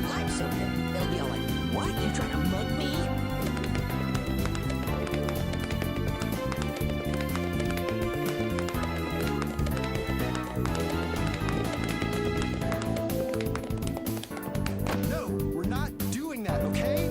your life so good. They'll be all like, what? You trying to mug me? No, we're not doing that, okay?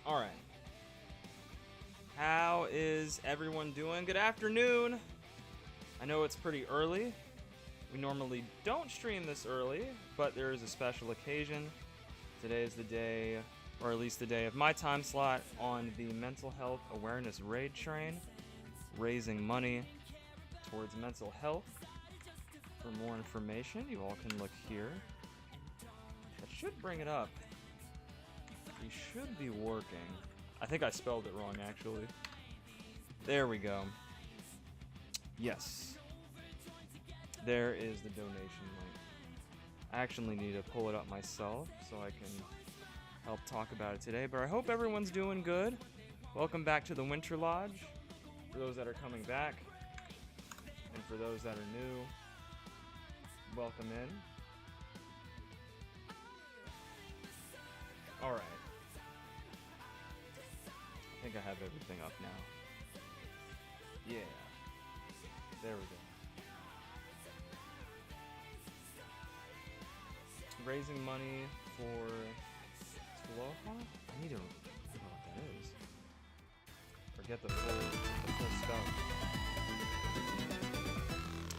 Alright. How is everyone doing? Good afternoon! I know it's pretty early. We normally don't stream this early, but there is a special occasion. Today is the day, or at least the day of my time slot on the Mental Health Awareness Raid Train, raising money towards mental health. For more information, you all can look here. That should bring it up. We should be working. I think I spelled it wrong, actually. There we go. Yes. There is the donation link. I actually need to pull it up myself so I can help talk about it today, but I hope everyone's doing good. Welcome back to the Winter Lodge. For those that are coming back, and for those that are new, welcome in. Alright. I think I have everything up now. Yeah. There we go. Raising money for Taloha? I need to know what that is. Forget the full stuff.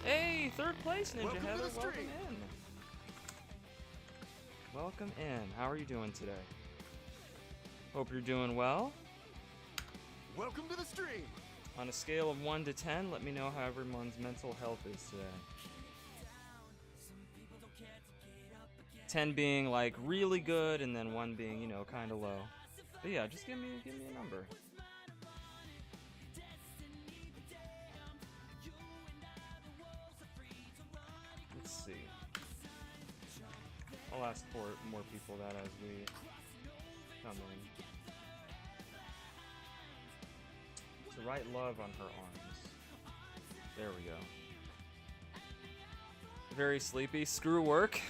Hey, third place, Ninja Heather. Welcome in. Welcome in. How are you doing today? Hope you're doing well. Welcome to the stream. On a scale of 1 to 10, let me know how everyone's mental health is today. 10 being like really good, and then 1 being, you know, kind of low. But yeah, just give me a number. Let's see. I'll ask for more people that as we come in. To write love on her arms. There we go. Very sleepy. Screw work.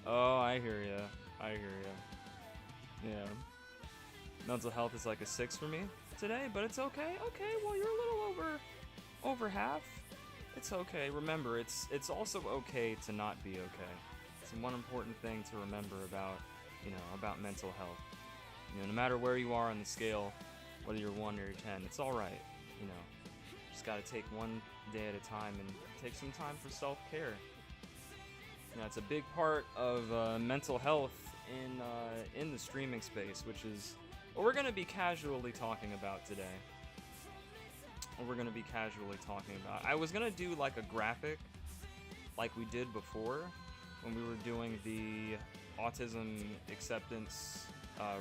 Oh, I hear ya. I hear ya. Yeah. Mental health is like a 6 for me today, but it's okay. Okay, well you're a little over half. It's okay. Remember, it's also okay to not be okay. It's one important thing to remember about, you know, about mental health. You know, no matter where you are on the scale, whether you're 1 or you're 10, it's all right. You know, just gotta take one day at a time and take some time for self-care. You know, it's a big part of mental health in the streaming space, which is what we're gonna be casually talking about today. I was gonna do like a graphic, like we did before when we were doing the autism acceptance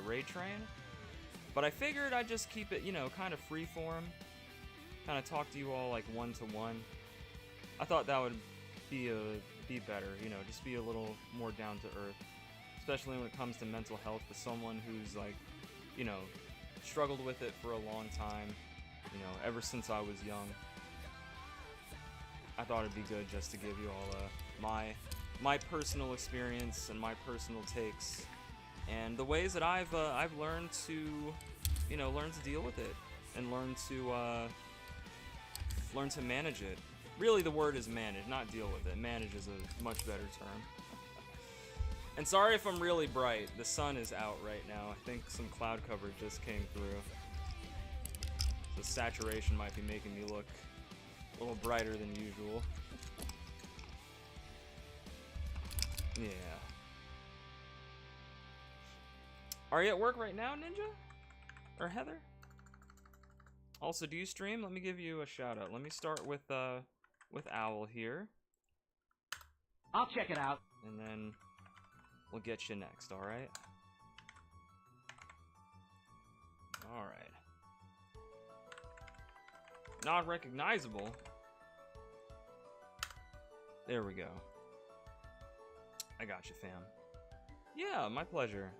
raid train. But I figured I'd just keep it, you know, kind of freeform, kind of talk to you all like one-to-one. I thought that would be better, you know, just be a little more down to earth, especially when it comes to mental health with someone who's like, you know, struggled with it for a long time, you know, ever since I was young. I thought it'd be good just to give you all my personal experience and my personal takes, and the ways that I've learned to, you know, deal with it, and learn to manage it. Really, the word is manage, not deal with it. Manage is a much better term. And sorry if I'm really bright. The sun is out right now. I think some cloud cover just came through. The saturation might be making me look a little brighter than usual. Yeah. Are you at work right now, Ninja? Or Heather? Also, do you stream? Let me give you a shout out. Let me start with Owl here. I'll check it out. And then we'll get you next, alright? Alright. Not recognizable. There we go. I got you, fam. Yeah, my pleasure.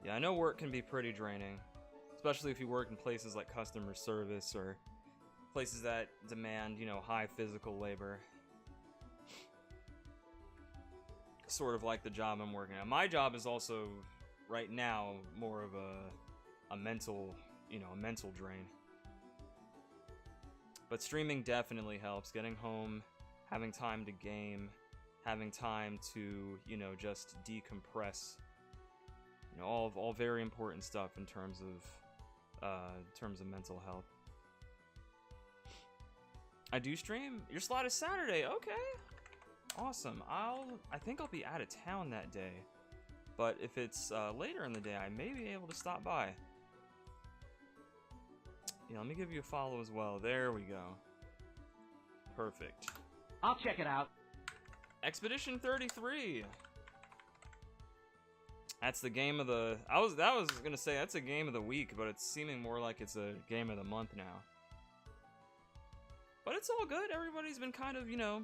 Yeah, I know work can be pretty draining, especially if you work in places like customer service or places that demand, you know, high physical labor. Sort of like the job I'm working at. My job is also, right now, more of a mental, you know, a mental drain. But streaming definitely helps. Getting home, having time to game, having time to, you know, just decompress. You know, all very important stuff in terms of mental health. I do stream. Your slot is Saturday. Okay, awesome. I think I'll be out of town that day, but if it's later in the day, I may be able to stop by. Yeah, let me give you a follow as well. There we go. Perfect. I'll check it out. Expedition 33. That's the game of the. I was gonna say that's a game of the week, but it's seeming more like it's a game of the month now. But it's all good. Everybody's been kind of, you know,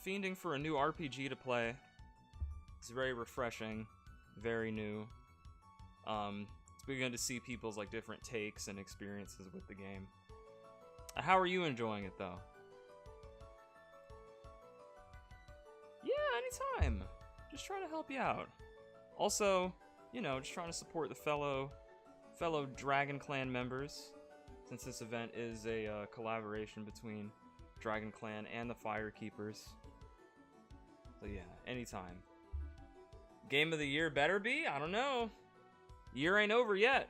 fiending for a new RPG to play. It's very refreshing, very new. It's begun to see people's like different takes and experiences with the game. How are you enjoying it though? Yeah, anytime. Just trying to help you out. Also, you know, just trying to support the fellow Dragon Clan members, since this event is a collaboration between Dragon Clan and the Firekeepers. So yeah, anytime. Game of the year better be? I don't know. Year ain't over yet.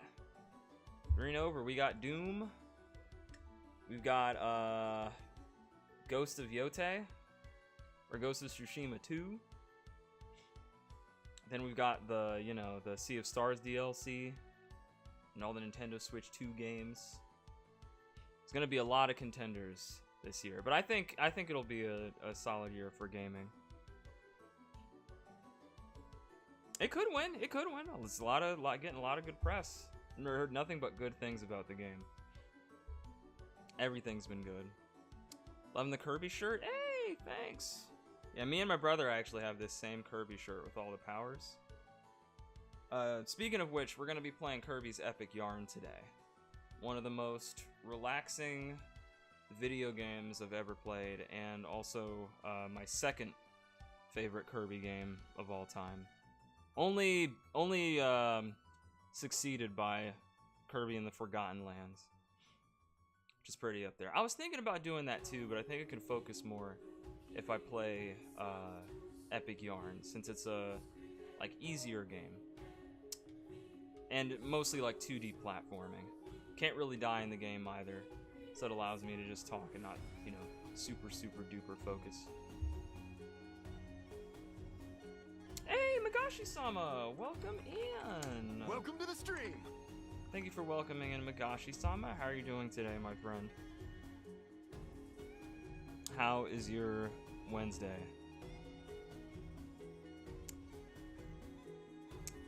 Year ain't over. We got Doom. We've got Ghost of Yote, or Ghost of Tsushima 2. Then we've got the, you know, the Sea of Stars DLC and all the Nintendo Switch 2 games. It's gonna be a lot of contenders this year, but I think it'll be a solid year for gaming. It could win. It could win. It's getting a lot of good press. I heard nothing but good things about the game. Everything's been good. Loving the Kirby shirt. Hey, thanks. Yeah, me and my brother actually have this same Kirby shirt with all the powers. Speaking of which, we're gonna be playing Kirby's Epic Yarn today. One of the most relaxing video games I've ever played, and also my second favorite Kirby game of all time. Only succeeded by Kirby in the Forgotten Lands, which is pretty up there. I was thinking about doing that too, but I think I could focus more if I play Epic Yarn, since it's a like easier game and mostly like 2D platforming. Can't really die in the game either, so it allows me to just talk and not, you know, super duper focus. Hey, Magashi-sama, welcome in. Welcome to the stream. Thank you for welcoming in, Magashi-sama. How are you doing today, my friend? How is your Wednesday?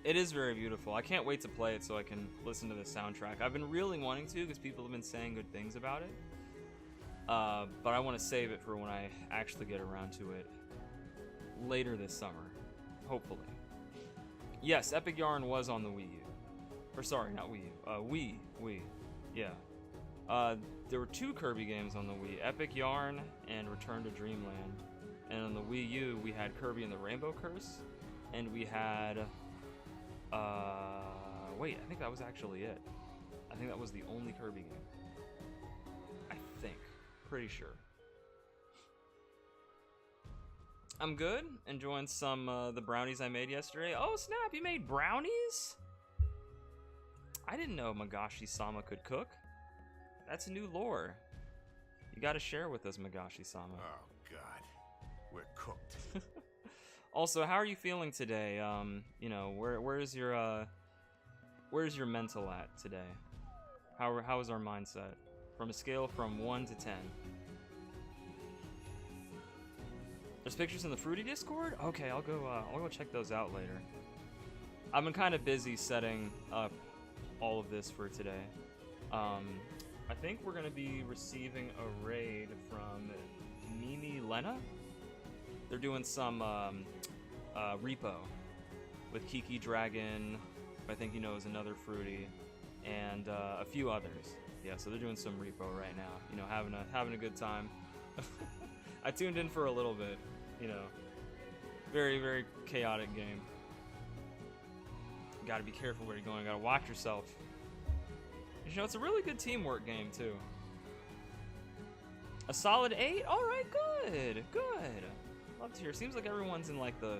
It is very beautiful. I can't wait to play it so I can listen to the soundtrack. I've been really wanting to because people have been saying good things about it. But I want to save it for when I actually get around to it later this summer, hopefully. Yes, Epic Yarn was on the Wii U. Or sorry, not Wii U. Wii. Yeah. There were 2 Kirby games on the Wii, Epic Yarn and Return to Dreamland. And on the Wii U, we had Kirby and the Rainbow Curse, and we had, wait, I think that was actually it. I think that was the only Kirby game. I think. Pretty sure. I'm good. Enjoying some, the brownies I made yesterday. Oh, snap, you made brownies? I didn't know Magashi-sama could cook. That's new lore. You gotta share with us, Magashi-sama. Oh, God. We're cooked. Also, how are you feeling today? You know, where's your mental at today? How is our mindset? From a scale from 1 to 10. There's pictures in the Fruity Discord? Okay, I'll go check those out later. I've been kind of busy setting up all of this for today. I think we're gonna be receiving a raid from Mimi Lena. They're doing some repo with Kiki Dragon, who I think you know is another Fruity, and a few others. Yeah, so they're doing some repo right now. You know, having a good time. I tuned in for a little bit. You know, very chaotic game. You gotta be careful where you're going. You gotta watch yourself. You know, it's a really good teamwork game too. A solid 8. All right, good. Love to hear. Seems like everyone's in like the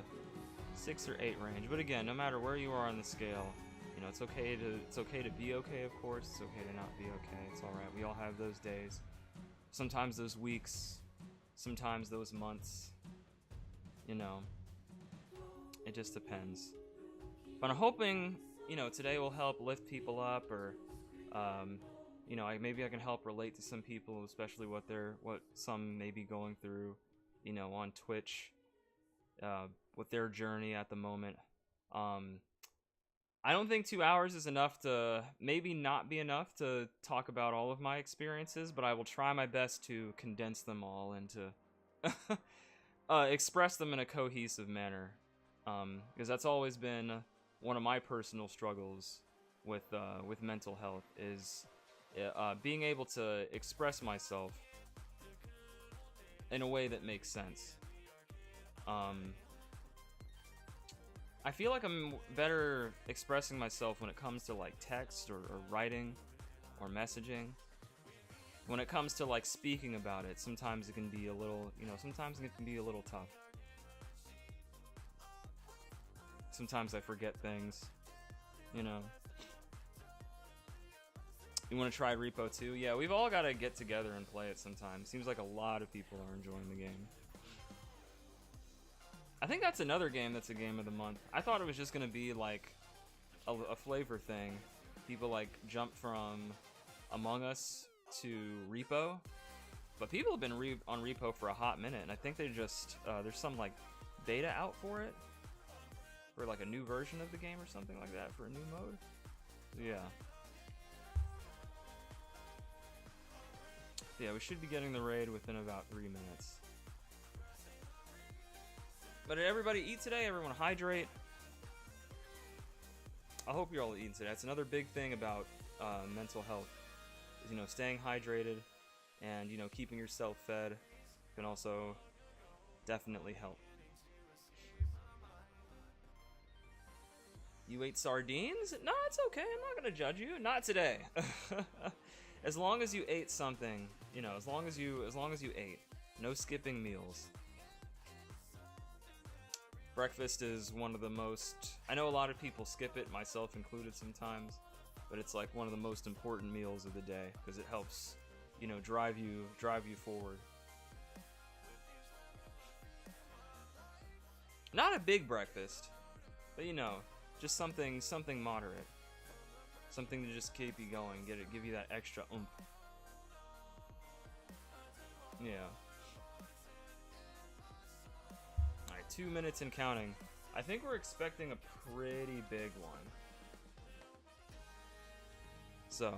6 or 8 range. But again, no matter where you are on the scale, you know, it's okay to be okay, of course. It's okay to not be okay. It's all right. We all have those days. Sometimes those weeks, sometimes those months. You know, it just depends. But I'm hoping, you know, today will help lift people up, or you know, maybe I can help relate to some people, especially what some may be going through, you know, on Twitch, with their journey at the moment. I don't think 2 hours is enough to, maybe not be enough to talk about all of my experiences, but I will try my best to condense them all and to express them in a cohesive manner, because that's always been one of my personal struggles with mental health, is being able to express myself in a way that makes sense. I feel like I'm better expressing myself when it comes to like text or writing or messaging. When it comes to like speaking about it, sometimes it can be a little, you know, sometimes it can be a little tough. Sometimes I forget things, you know. You want to try Repo 2? Yeah, we've all got to get together and play it sometime. Seems like a lot of people are enjoying the game. I think that's another game that's a game of the month. I thought it was just going to be like a flavor thing. People like jump from Among Us to Repo. But people have been on Repo for a hot minute, and I think they just, there's some like beta out for it. For like a new version of the game or something like that, for a new mode. Yeah. Yeah, we should be getting the raid within about 3 minutes. But did everybody eat today? Everyone hydrate. I hope you're all eating today. That's another big thing about mental health. Is, you know, staying hydrated and, you know, keeping yourself fed can also definitely help. You ate sardines? No, it's okay. I'm not gonna judge you. Not today. As long as you ate something, you know, as long as you ate. No skipping meals. Breakfast is one of the most, I know a lot of people skip it, myself included sometimes, but it's like one of the most important meals of the day because it helps, you know, drive you forward. Not a big breakfast, but you know, just something moderate. Something to just keep you going, give you that extra oomph. Yeah. Alright, 2 minutes and counting. I think we're expecting a pretty big one. So,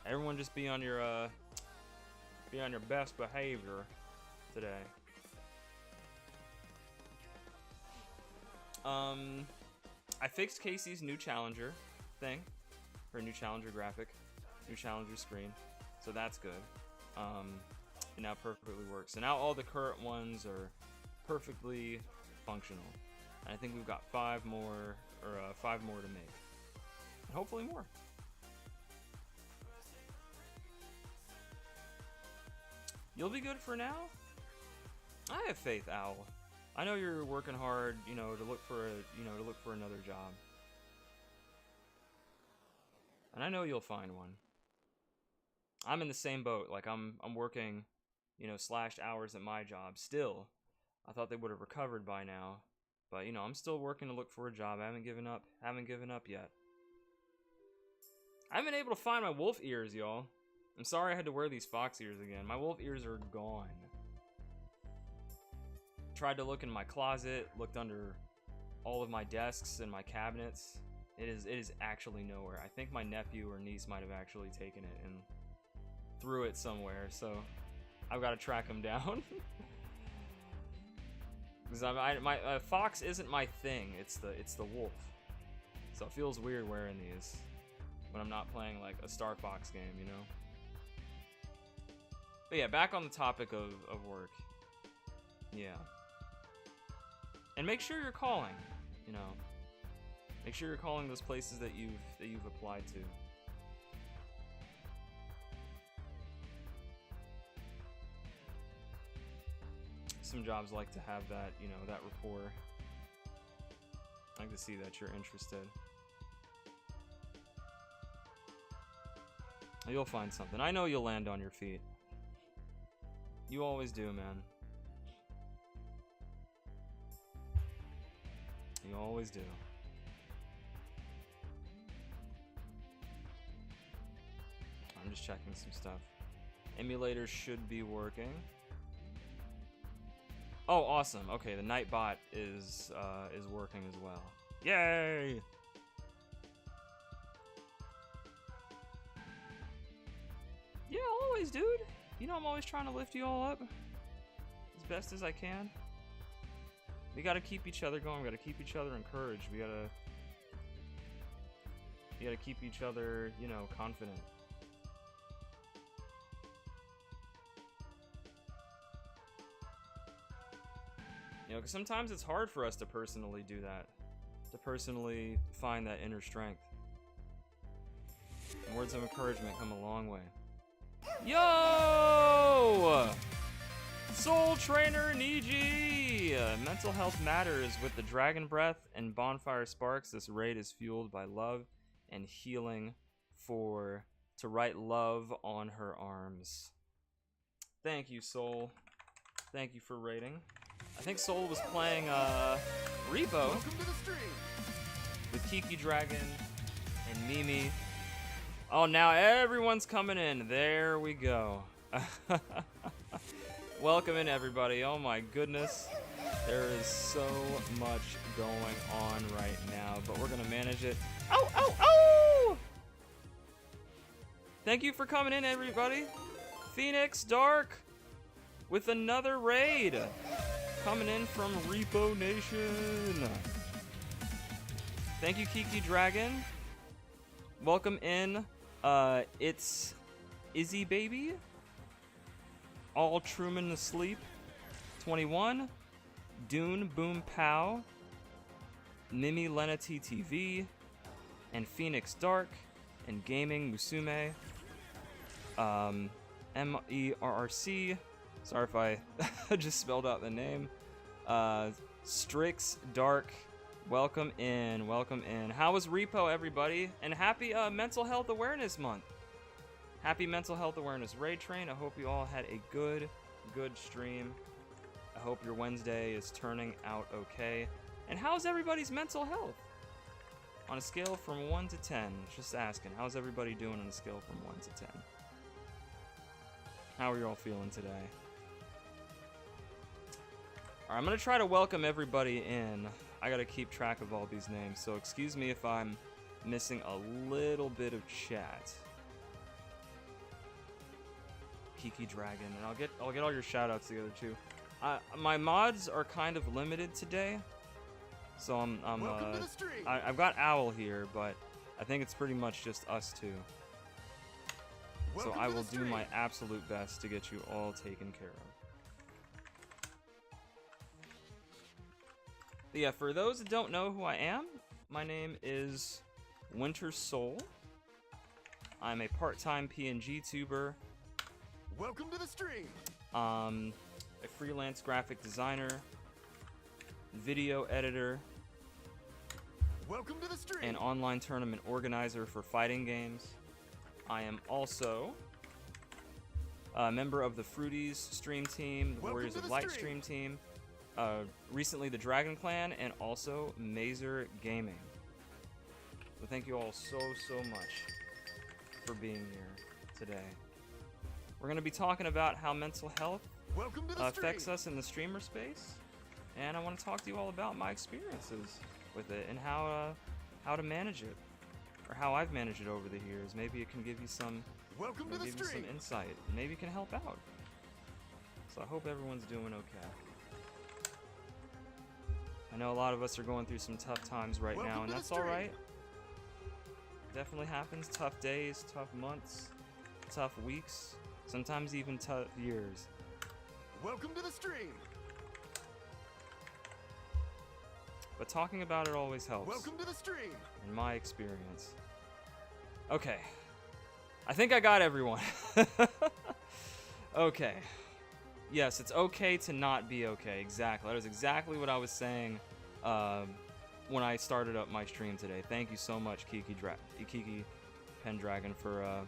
everyone just be on your best behavior today. I fixed Casey's new challenger thing. Her new challenger graphic. New challenger screen. So that's good. It now perfectly works. So now all the current ones are perfectly functional. And I think we've got 5 more to make. And hopefully more. You'll be good for now? I have faith, Owl. I know you're working hard, you know, to look for another job. And I know you'll find one. I'm in the same boat. Like I'm working, you know, slashed hours at my job still. I thought they would have recovered by now, but you know, I'm still working to look for a job. I haven't given up yet. I haven't been able to find my wolf ears, y'all. I'm sorry I had to wear these fox ears again. My wolf ears are gone. Tried to look in my closet, looked under all of my desks and my cabinets. It is actually nowhere. I think my nephew or niece might have actually taken it and threw it somewhere, so I've got to track him down. Because my fox isn't my thing. It's the wolf. So it feels weird wearing these when I'm not playing like a Star Fox game, you know. But yeah, back on the topic of work. Yeah. And make sure you're calling, you know. Make sure you're calling those places that you've applied to. Some jobs like to have that, you know, that rapport. I can see that you're interested. You'll find something. I know you'll land on your feet. You always do, man. You always do. I'm just checking some stuff. Emulators should be working. Oh, awesome. Okay, the Nightbot is working as well. Yay! Yeah, always, dude. You know I'm always trying to lift you all up as best as I can. We gotta keep each other going. We gotta keep each other encouraged. We gotta keep each other, you know, confident. You know, because sometimes it's hard for us to personally do that. To personally find that inner strength. And words of encouragement come a long way. Yo! Soul Trainer Niji! Mental health matters with the Dragon Breath and Bonfire Sparks. This raid is fueled by love and healing to write love on her arms. Thank you, Soul. Thank you for raiding. I think Soul was playing Repo with Kiki Dragon and Mimi. Oh, now everyone's coming in. There we go. Welcome in, everybody. Oh my goodness. There is so much going on right now, but we're gonna manage it. Oh, oh, oh! Thank you for coming in, everybody. Phoenix Dark with another raid. Coming in from Repo Nation. Thank you, Kiki Dragon. Welcome in. It's Izzy Baby. All Truman Asleep. 21. Dune Boom Pow. Mimi Lena TTV. And Phoenix Dark. And Gaming Musume. MERRC. Sorry if I just spelled out the name. Strix Dark. Welcome in, welcome in. How was Repo, everybody? And happy Mental Health Awareness Month. Happy Mental Health Awareness Raid Train. I hope you all had a good stream. I hope your Wednesday is turning out okay. And how's everybody's mental health? On a scale from 1 to 10, just asking. How's everybody doing on a scale from 1 to 10? How are you all feeling today? Alright, I'm gonna try to welcome everybody in. I gotta keep track of all these names, so excuse me if I'm missing a little bit of chat. Kiki Dragon, and I'll get all your shoutouts together too. My mods are kind of limited today, so I've got Owl here, but I think it's pretty much just us two. So I will do my absolute best to get you all taken care of. Yeah, for those that don't know who I am, my name is Winter Soul. I'm a part-time PNG tuber. Welcome to the stream. A freelance graphic designer, video editor, welcome to the stream, and online tournament organizer for fighting games. I am also a member of the Fruities stream team, the Warriors of Light stream team, recently the Dragon Clan, and also Mazer Gaming. So thank you all so much for being here today. We're going to be talking about how mental health affects us in the streamer space, and I want to talk to you all about my experiences with it and how to manage it, or how I've managed it over the years. Maybe it can give you some some insight. Maybe it can help out. So I hope everyone's doing okay. I know a lot of us are going through some tough times right now, and that's all right. Definitely happens. Tough days, tough months, tough weeks, sometimes even tough years. Welcome to the stream. But talking about it always helps. Welcome to the stream. In my experience. Okay. I think I got everyone. Okay. Yes, it's okay to not be okay. Exactly. That is exactly what I was saying 1 when I started up my stream today. Thank you so much, Kiki Pendragon, for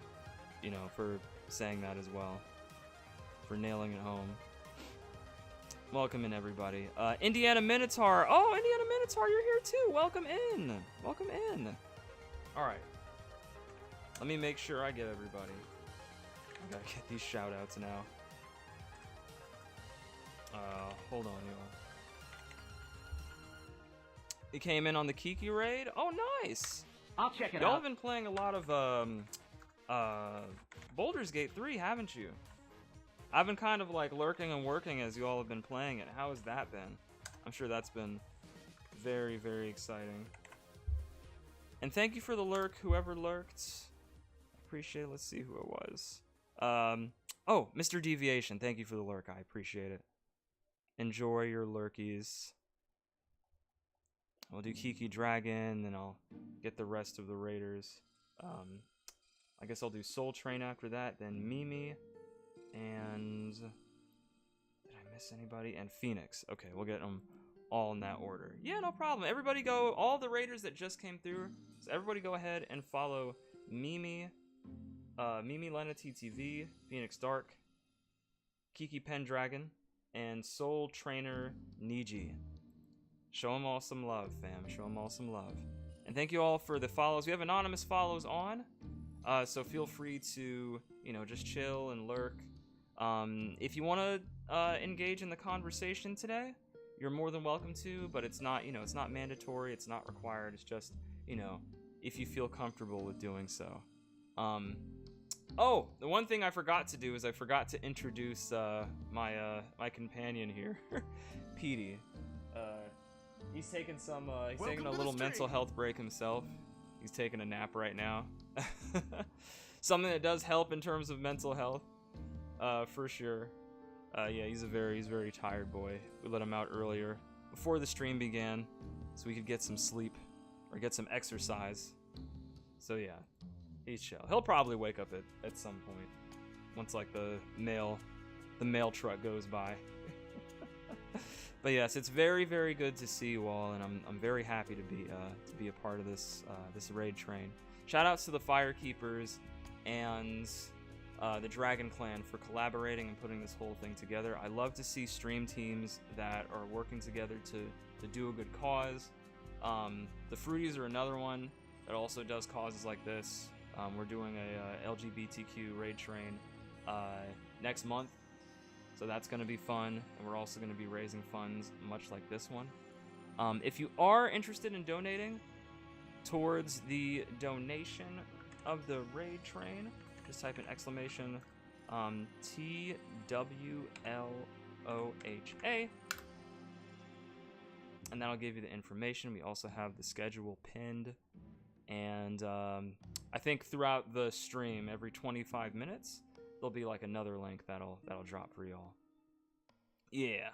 you know, for saying that as well, for nailing it home. Welcome in, everybody. Indiana Minotaur. Oh, Indiana Minotaur, you're here too. Welcome in. Welcome in. All right. Let me make sure I get everybody. I gotta get these shout outs now. Hold on, y'all. He came in on the Kiki raid. Oh, nice. I'll check it Y'all out. have been playing a lot of Baldur's Gate 3, haven't you? I've been kind of like lurking and working as you all have been playing it. How has that been? I'm sure that's been very, very exciting. And thank you for the lurk, whoever lurked. Appreciate it. Let's see who it was. Oh, Mr. Deviation. Thank you for the lurk. I appreciate it. Enjoy your lurkies. I'll do Kiki Dragon, then I'll get the rest of the raiders. I guess I'll do Soul Train after that, then Mimi, and did I miss anybody? And Phoenix. Okay, we'll get them all in that order. Yeah, no problem. Everybody go, all the raiders that just came through, so everybody go ahead and follow Mimi, Mimi Lena TTV, Phoenix Dark, Kiki Pendragon, and Soul Trainer Niji. Show them all some love, fam. Show them all some love. And thank you all for the follows. We have anonymous follows on, so feel free to, you know, just chill and lurk. If you want to engage in the conversation today, you're more than welcome to, but it's not, you know, it's not mandatory. It's not required. It's just, you know, if you feel comfortable with doing so. Oh, the one thing I forgot to do is I forgot to introduce my companion here, Petey. He's taking some. He's taking a little mental health break himself. He's taking a nap right now. Something that does help in terms of mental health, for sure. Yeah, he's very tired boy. We let him out earlier before the stream began, so we could get some sleep or get some exercise. So yeah, he's chill. He'll probably wake up at some point once like the mail truck goes by. But yes, it's very good to see you all, and I'm very happy to be a part of this this raid train. Shout outs to the Firekeepers and the Dragon Clan for collaborating and putting this whole thing together. I love to see stream teams that are working together to do a good cause. The Fruities are another one that also does causes like this. We're doing a LGBTQ raid train next month. So that's going to be fun, and we're also going to be raising funds much like this one. If you are interested in donating towards the donation of the raid train, just type in exclamation TWLOHA, and that'll give you the information. We also have the schedule pinned, and I think throughout the stream, every 25 minutes, there'll be like another link that'll drop for y'all. Yeah.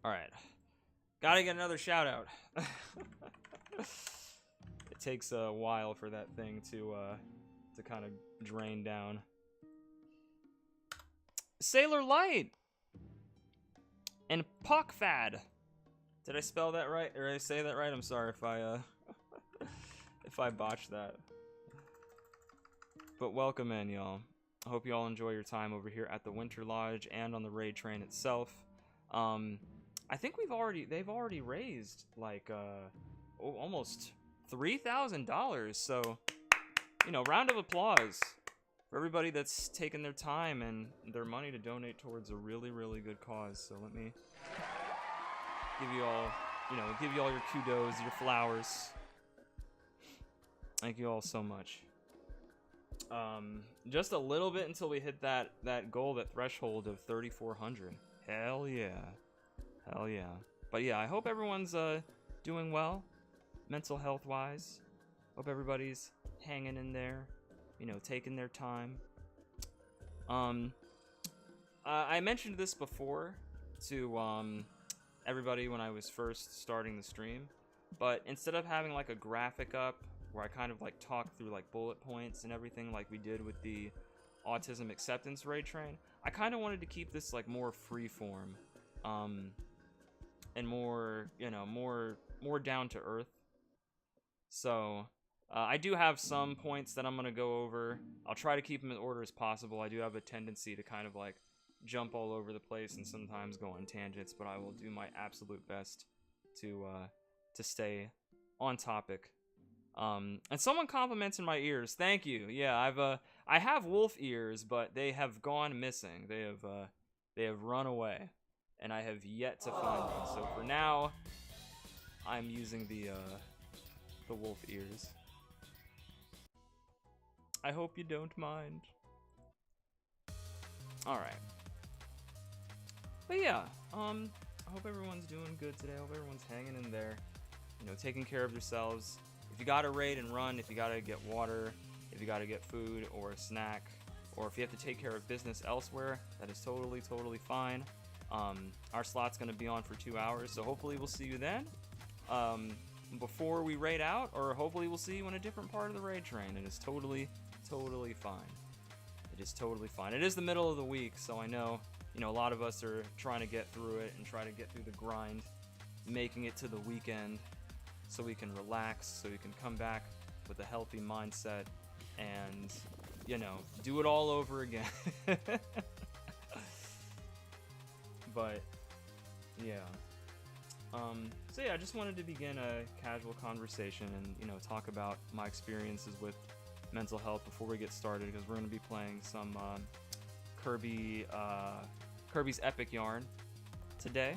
All right. Gotta get another shout out. It takes a while for that thing to kind of drain down. Sailor Light and Puckfad. Did I spell that right? Or did I say that right? I'm sorry if I if I botched that. But welcome in, y'all. I hope you all enjoy your time over here at the Winter Lodge and on the raid train itself. I think they've already raised like almost $3,000. So, you know, round of applause for everybody that's taken their time and their money to donate towards a really good cause. So let me give you all, you know, give you all your kudos, your flowers. Thank you all so much. Just a little bit until we hit that goal, that threshold of 3,400. Hell yeah. Hell yeah. But yeah, I hope everyone's doing well, mental health wise. Hope everybody's hanging in there, you know, taking their time. I mentioned this before to everybody when I was first starting the stream, but instead of having like a graphic up where I kind of like talk through like bullet points and everything like we did with the autism acceptance raid train, I kind of wanted to keep this like more free form, and more, you know, more more down to earth. So I do have some points that I'm gonna go over. I'll try to keep them in order as possible. I do have a tendency to kind of like jump all over the place and sometimes go on tangents, but I will do my absolute best to stay on topic. And someone compliments in my ears. Thank you. Yeah, I have wolf ears, but they have gone missing. They have run away, and I have yet to find them. So for now, I'm using the wolf ears. I hope you don't mind. All right. But yeah, I hope everyone's doing good today. I hope everyone's hanging in there, you know, taking care of yourselves. If you gotta raid and run, if you gotta get water, if you gotta get food or a snack, or if you have to take care of business elsewhere, that is totally fine. Our slot's gonna be on for 2 hours, so hopefully we'll see you then. Before we raid out, or hopefully we'll see you in a different part of the raid train. It is totally fine. It is totally fine. It is the middle of the week, so I know, you know, a lot of us are trying to get through it and try to get through the grind, making it to the weekend so we can relax, so we can come back with a healthy mindset and, you know, do it all over again. But yeah. So yeah, I just wanted to begin a casual conversation and, you know, talk about my experiences with mental health before we get started, because we're going to be playing some Kirby's Epic Yarn today.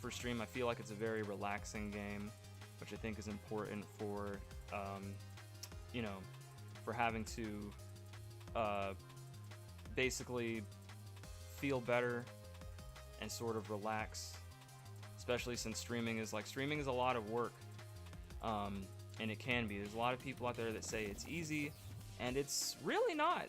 For stream, I feel like it's a very relaxing game, which I think is important for, you know, for having to basically feel better and sort of relax, especially since streaming is a lot of work, and it can be. There's a lot of people out there that say it's easy, and it's really not.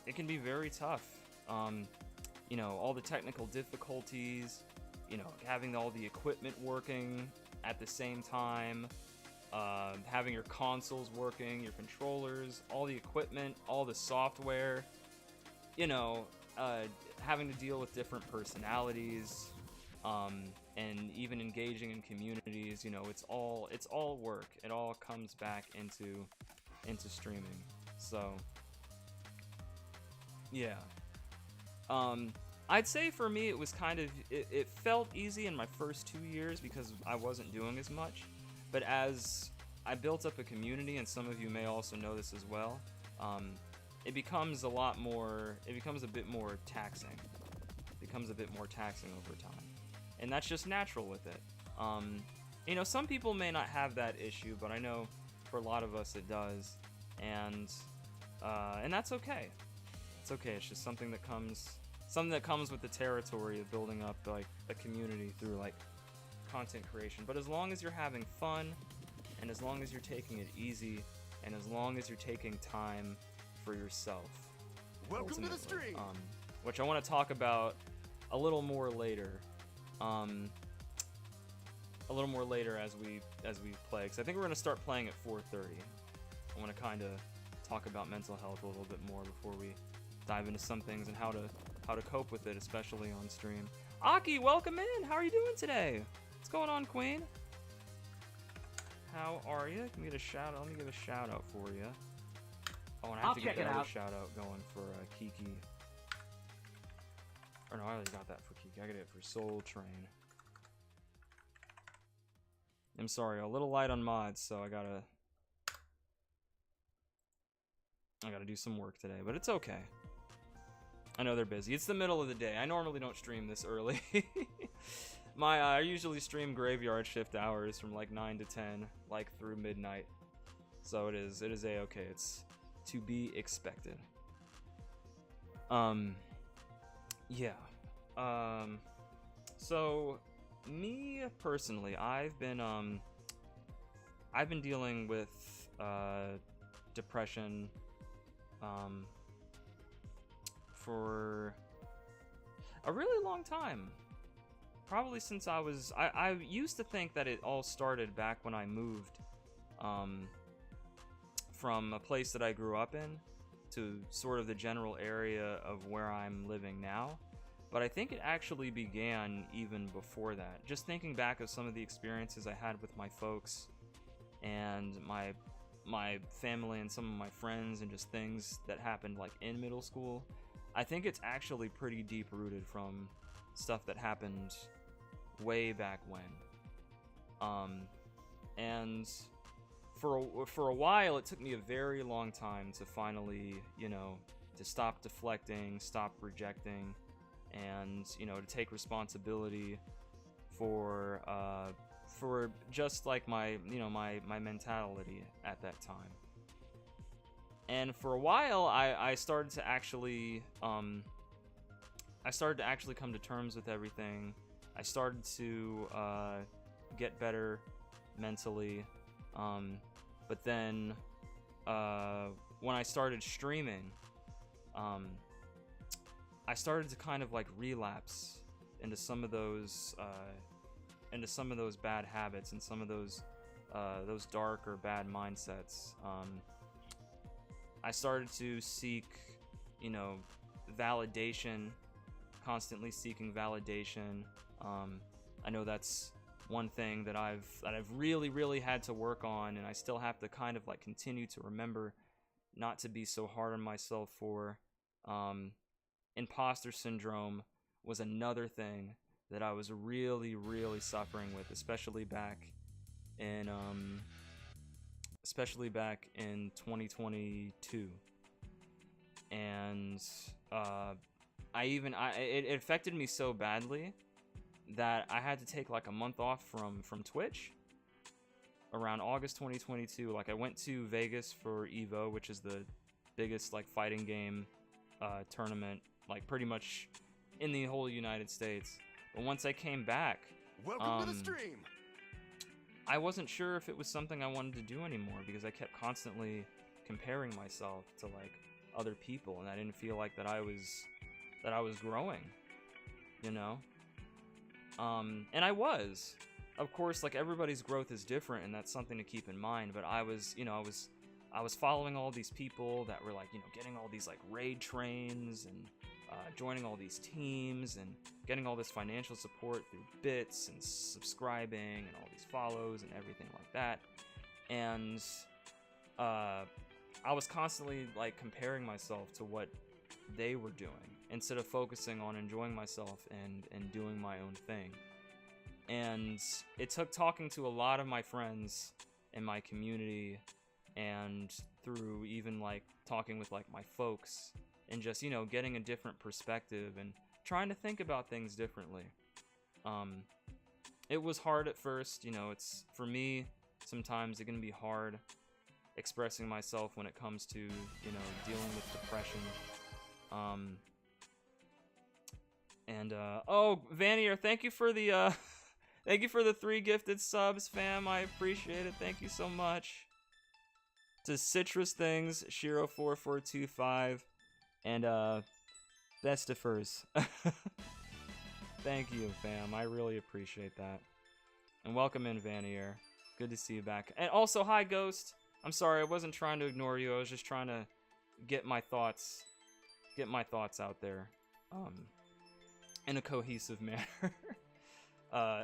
It can be very tough. You know, all the technical difficulties, you know, having all the equipment working at the same time, having your consoles working, your controllers, all the equipment, all the software, you know, having to deal with different personalities, and even engaging in communities. You know, it's all work. It all comes back into streaming. So yeah, I'd say for me it was kind of, it felt easy in my first 2 years because I wasn't doing as much, but as I built up a community, and some of you may also know this as well, it becomes a bit more taxing. It becomes a bit more taxing over time, and that's just natural with it. You know, some people may not have that issue, but I know for a lot of us it does, and that's okay. It's okay. It's just something that comes with the territory of building up like a community through like content creation. But as long as you're having fun, and as long as you're taking it easy, and as long as you're taking time for yourself, Welcome to the stream. Which I want to talk about a little more later. A little more later as we play, because I think we're gonna start playing at 4:30. I want to kind of talk about mental health a little bit more before we dive into some things and how to cope with it, especially on stream. Aki, welcome in. How are you doing today? What's going on, Queen? How are you? Can we get a shout out? Let me give a shout out for you. Oh, and I have to get another shout out going for Kiki. Or no, I already got that for Kiki. I got it for Soul Train. I'm sorry, a little light on mods, so I gotta do some work today, but it's okay. I know they're busy. It's the middle of the day. I normally don't stream this early. I usually stream graveyard shift hours from like 9 to 10, like through midnight. So it is a-okay. It's to be expected. Yeah. So me personally, I've been dealing with depression for a really long time. Probably since I used to think that it all started back when I moved from a place that I grew up in to sort of the general area of where I'm living now. but I think it actually began even before that. Just thinking back of some of the experiences I had with my folks and my family and some of my friends and just things that happened like in middle school, I think it's actually pretty deep rooted from stuff that happened way back when. And for a while, it took me a very long time to finally, to stop deflecting, stop rejecting, and, to take responsibility for just like my mentality at that time. And for a while, I started to actually come to terms with everything. I started to get better mentally, but then when I started streaming, I started to kind of like relapse into some of those bad habits and some of those dark or bad mindsets. I started to seek, validation, constantly seeking validation. I know that's one thing that I've really had to work on, and I still have to kind of like continue to remember not to be so hard on myself for. Imposter syndrome was another thing that I was really suffering with, especially back in 2022. And it affected me so badly that I had to take like a month off from Twitch around August 2022. Like I went to Vegas for Evo, which is the biggest like fighting game tournament, like pretty much in the whole United States. But once I came back, Welcome to the stream. I wasn't sure if it was something I wanted to do anymore because I kept constantly comparing myself to like other people, and I didn't feel like that I was growing, and I was. Of course, like everybody's growth is different, and that's something to keep in mind. But I was following all these people that were like, getting all these like raid trains and joining all these teams and getting all this financial support through bits and subscribing and all these follows and everything like that. And I was constantly like comparing myself to what they were doing instead of focusing on enjoying myself and doing my own thing. And it took talking to a lot of my friends in my community and through even like talking with like my folks and just, getting a different perspective and trying to think about things differently. It was hard at first, it's for me, sometimes it can be hard expressing myself when it comes to, dealing with depression. Oh, Vanier, thank you for the thank you for the 3 gifted subs, fam. I appreciate it. Thank you so much. To Citrus Things, Shiro4425, and Bestifers. Thank you, fam. I really appreciate that. And welcome in, Vanier. Good to see you back. And also, hi, Ghost. I'm sorry, I wasn't trying to ignore you. I was just trying to get my thoughts out there, in a cohesive manner.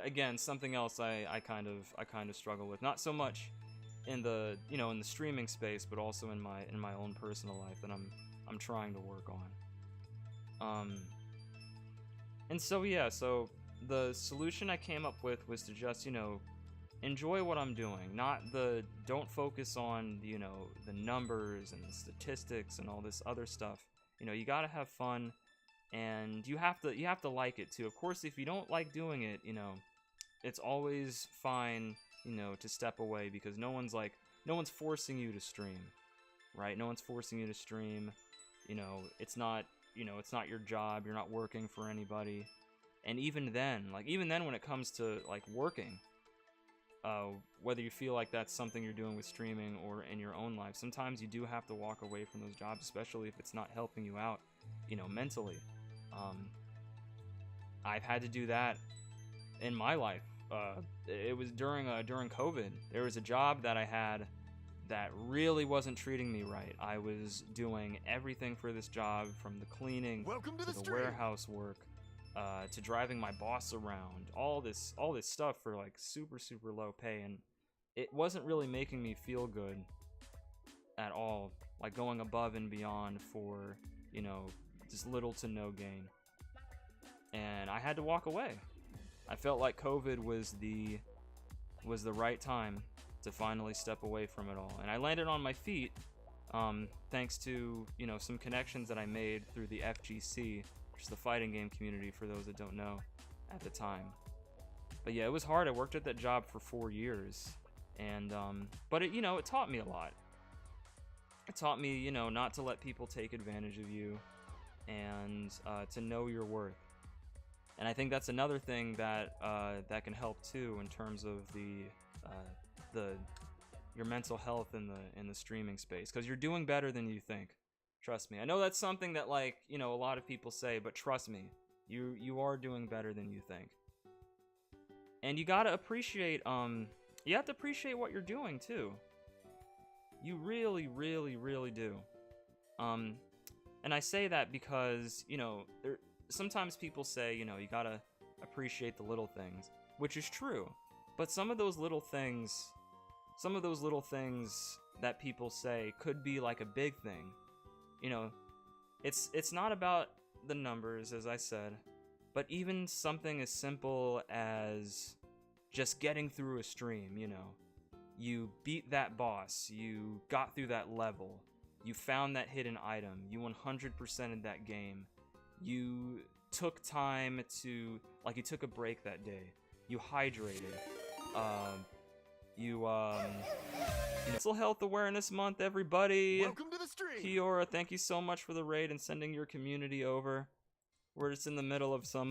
Again, something else I kind of struggle with. Not so much in the in the streaming space, but also in my own personal life that I'm trying to work on. And so yeah, so the solution I came up with was to just enjoy what I'm doing, don't focus on the numbers and the statistics and all this other stuff. You gotta have fun, and you have to like it too. Of course, if you don't like doing it, it's always fine to step away, because no one's forcing you to stream, right? No one's forcing you to stream. It's not your job. You're not working for anybody. And even then when it comes to like working, whether you feel like that's something you're doing with streaming or in your own life, sometimes you do have to walk away from those jobs, especially if it's not helping you out, mentally. I've had to do that in my life. It was during COVID. There was a job that I had that really wasn't treating me right. I was doing everything for this job, from the cleaning Welcome to to the the stream. warehouse work, to driving my boss around, all this stuff for like super low pay, and it wasn't really making me feel good at all, like going above and beyond for, you know, just little to no gain. And I had to walk away. I felt like COVID was the right time to finally step away from it all, and I landed on my feet thanks to, you know, some connections that I made through the FGC, which is the fighting game community for those that don't know at the time. But yeah, it was hard. I worked at that job for 4 years, and but it, you know, it taught me a lot. It taught me, you know, not to let people take advantage of you, and to know your worth. And I think that's another thing that that can help too in terms of your mental health in the streaming space, because you're doing better than you think. Trust me. I know that's something that, like, you know, a lot of people say, but trust me, you are doing better than you think. And you gotta appreciate you have to appreciate what you're doing too. You really do. And I say that because, you know, sometimes people say, you know, you gotta appreciate the little things, which is true. But some of those little things that people say could be like a big thing. You know, it's not about the numbers, as I said, but even something as simple as just getting through a stream, you know. You beat that boss, you got through that level, you found that hidden item, you 100%ed that game, you took time to, like, you took a break that day, you hydrated, Mental Health Awareness Month, everybody. Welcome to the stream. Kiora, thank you so much for the raid and sending your community over. We're just in the middle of some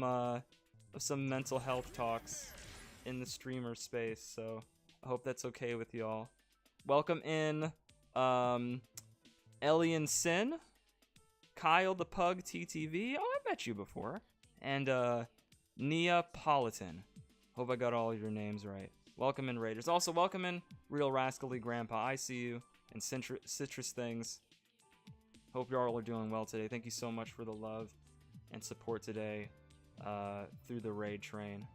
mental health talks in the streamer space, so I hope that's okay with y'all. Welcome in, Elian Sin, Kyle the Pug TTV. Oh, I met you before. And Neapolitan. Hope I got all of your names right. Welcome in, Raiders. Also, welcome in Real Rascally Grandpa. I see you. And Citrus Things. Hope y'all are doing well today. Thank you so much for the love and support today through the raid train.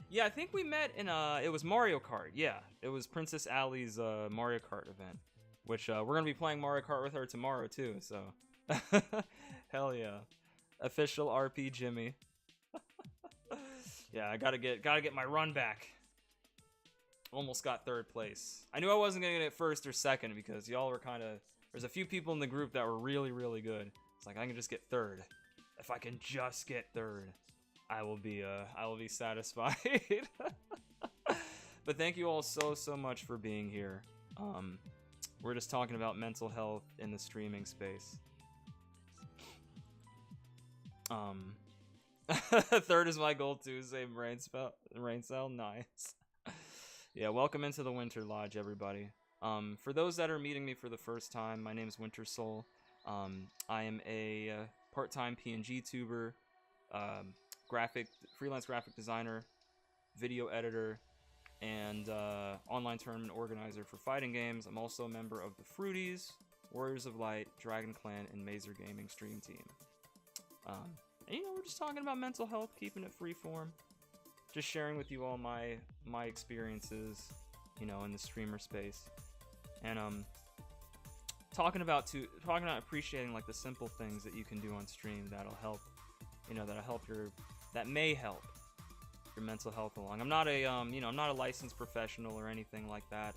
Yeah, I think we met in it was Mario Kart. Yeah, it was Princess Allie's Mario Kart event, which we're gonna be playing Mario Kart with her tomorrow too. So, hell yeah, official RP Jimmy. Yeah, I gotta get my run back. Almost got 3rd place. I knew I wasn't gonna get it 1st or 2nd because y'all were kind of. There's a few people in the group that were really good. It's like I can just get 3rd. If I can just get 3rd. I will be satisfied. But thank you all so much for being here. We're just talking about mental health in the streaming space. 3rd is my goal too. Same rain cell. Nice. Yeah, welcome into the Winter Lodge, everybody. For those that are meeting me for the first time, my name is Winter Soul. I am a part-time PNG tuber. Freelance graphic designer, video editor, and online tournament organizer for fighting games. I'm also a member of the Fruities, Warriors of Light, Dragon Clan, and Mazer Gaming stream team. And, you know, we're just talking about mental health, keeping it freeform, just sharing with you all my experiences, you know, in the streamer space, and talking about appreciating like the simple things that you can do on stream that'll help. You know, that may help your mental health along. I'm not a, you know, I'm not a licensed professional or anything like that.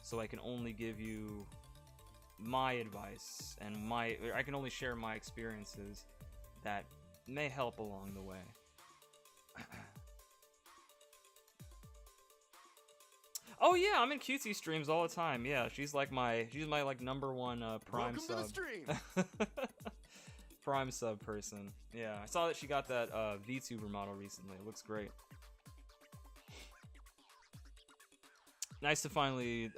So I can only give you my advice and I can only share my experiences that may help along the way. Oh yeah, I'm in QT streams all the time. Yeah, she's my like #1 Prime Welcome sub. to the stream. Prime sub person. Yeah, I saw that she got that VTuber model recently. It looks great. Nice to finally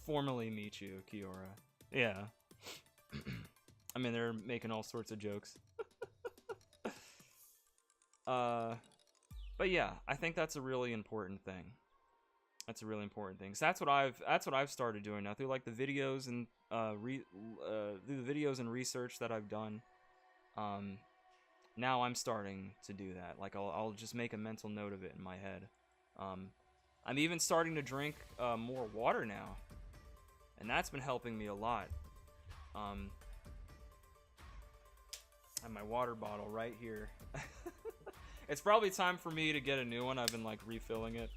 formally meet you, Kiora. Yeah. I mean, they're making all sorts of jokes. But yeah, I think that's a really important thing. That's a really important thing. So that's what I've started doing now through like the videos and through the videos and research that I've done. Now I'm starting to do that. Like I'll just make a mental note of it in my head. I'm even starting to drink more water now, and that's been helping me a lot. I have my water bottle right here. It's probably time for me to get a new one. I've been like refilling it.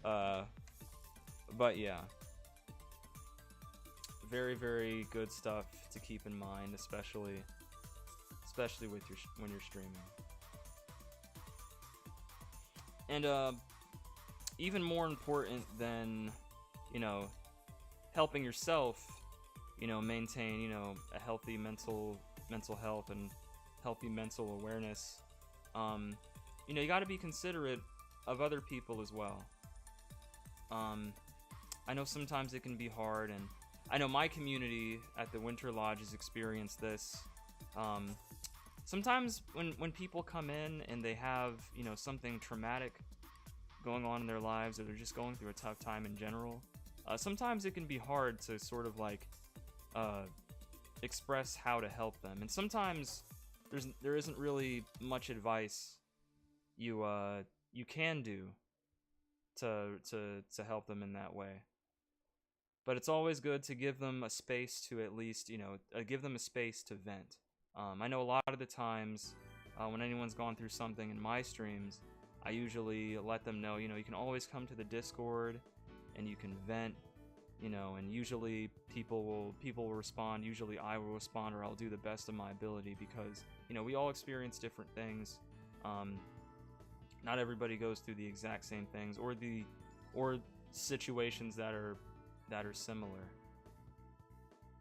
But yeah. Very, very good stuff to keep in mind, especially with when you're streaming. And even more important than, you know, helping yourself, you know, maintain, you know, a healthy mental health and healthy mental awareness. You know, you got to be considerate of other people as well. I know sometimes it can be hard, and I know my community at the Winter Lodge has experienced this. Sometimes when people come in and they have, you know, something traumatic going on in their lives, or they're just going through a tough time in general, sometimes it can be hard to sort of like express how to help them. And sometimes there isn't really much advice you can do to help them in that way. But it's always good to give them a space to at least, you know, give them a space to vent. I know a lot of the times when anyone's gone through something in my streams, I usually let them know, you know, you can always come to the Discord and you can vent, you know, and usually people will respond. Usually I will respond, or I'll do the best of my ability, because, you know, we all experience different things. Not everybody goes through the exact same things, or situations that are similar.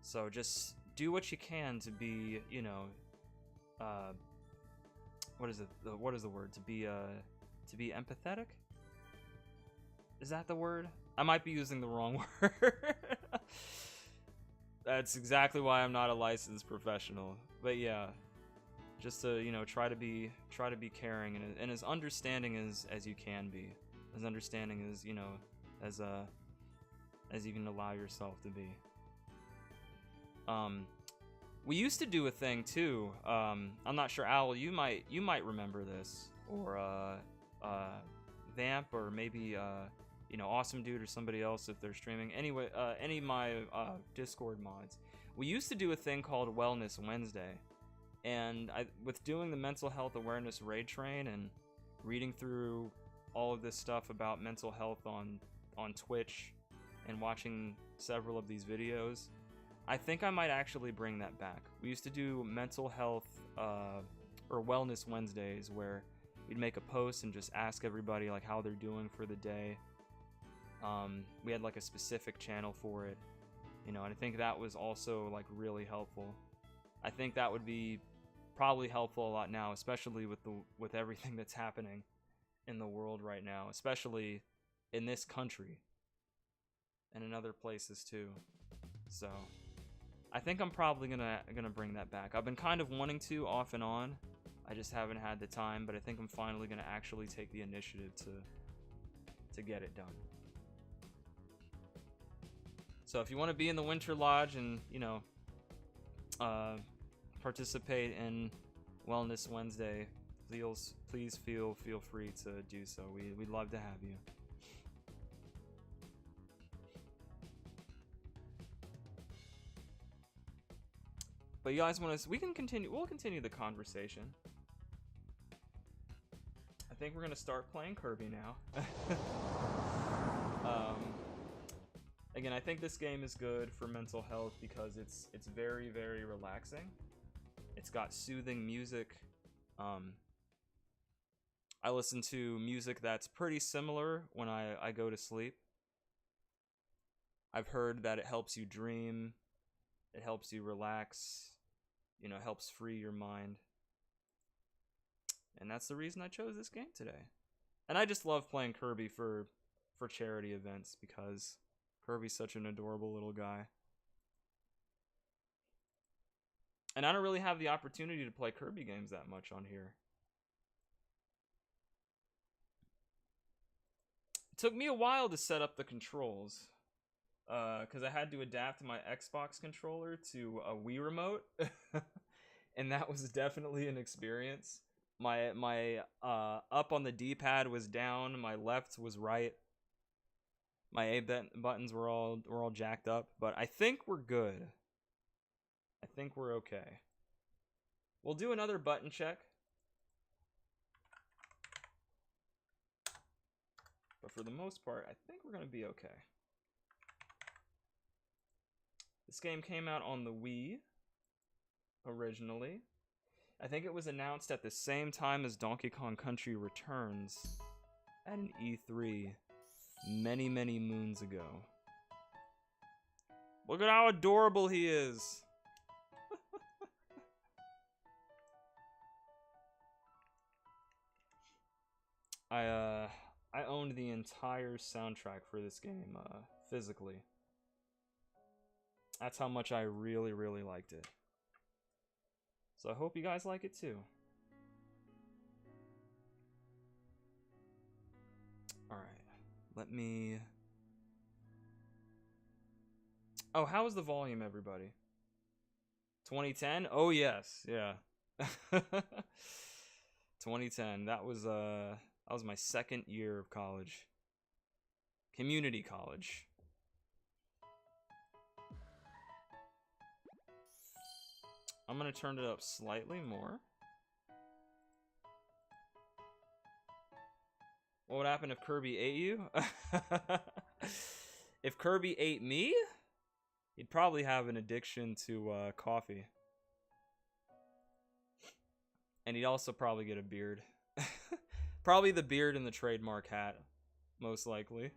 So just do what you can to be, you know, what is the word? To be empathetic? Is that the word? I might be using the wrong word. That's exactly why I'm not a licensed professional. But yeah, just to, you know, try to be caring and as understanding as you can be, as understanding as, you know, as you can allow yourself to be. We used to do a thing too. I'm not sure, Owl, you might remember this, or Vamp, or maybe you know, Awesome Dude or somebody else if they're streaming. Anyway, any of my Discord mods. We used to do a thing called Wellness Wednesday, and with doing the mental health awareness raid train and reading through all of this stuff about mental health on Twitch and watching several of these videos, I think I might actually bring that back. We used to do mental health or Wellness Wednesdays, where we'd make a post and just ask everybody like how they're doing for the day. We had like a specific channel for it, you know, and I think that was also like really helpful. I think that would be probably helpful a lot now, especially with everything that's happening in the world right now, especially in this country and in other places too. So I think I'm probably gonna bring that back. I've been kind of wanting to off and on. I just haven't had the time, but I think I'm finally gonna actually take the initiative to get it done. So if you want to be in the Winter Lodge and, you know, participate in Wellness Wednesday, please feel free to do so. We'd love to have you. But you guys want to? We'll continue the conversation. I think we're gonna start playing Kirby now. Again, I think this game is good for mental health because it's very, very relaxing. It's got soothing music. I listen to music that's pretty similar when I go to sleep. I've heard that it helps you dream, it helps you relax, you know, helps free your mind. And that's the reason I chose this game today. And I just love playing Kirby for charity events because Kirby's such an adorable little guy. And I don't really have the opportunity to play Kirby games that much on here. It took me a while to set up the controls, because I had to adapt my Xbox controller to a Wii remote. and that was definitely an experience. My up on the D-pad was down, my left was right. My buttons were all jacked up, but I think we're good. I think we're okay. We'll do another button check. But for the most part, I think we're gonna be okay. This game came out on the Wii originally. I think it was announced at the same time as Donkey Kong Country Returns at an E3 many, many moons ago. Look at how adorable he is! I owned the entire soundtrack for this game, physically. That's how much I really, really liked it. So I hope you guys like it too. Alright, let me... Oh, how was the volume, everybody? 2010? Oh yes, yeah. 2010, that was my second year of college. Community college. I'm gonna turn it up slightly more. What would happen if Kirby ate you? If Kirby ate me, he'd probably have an addiction to coffee. And he'd also probably get a beard. Probably the beard and the trademark hat, most likely.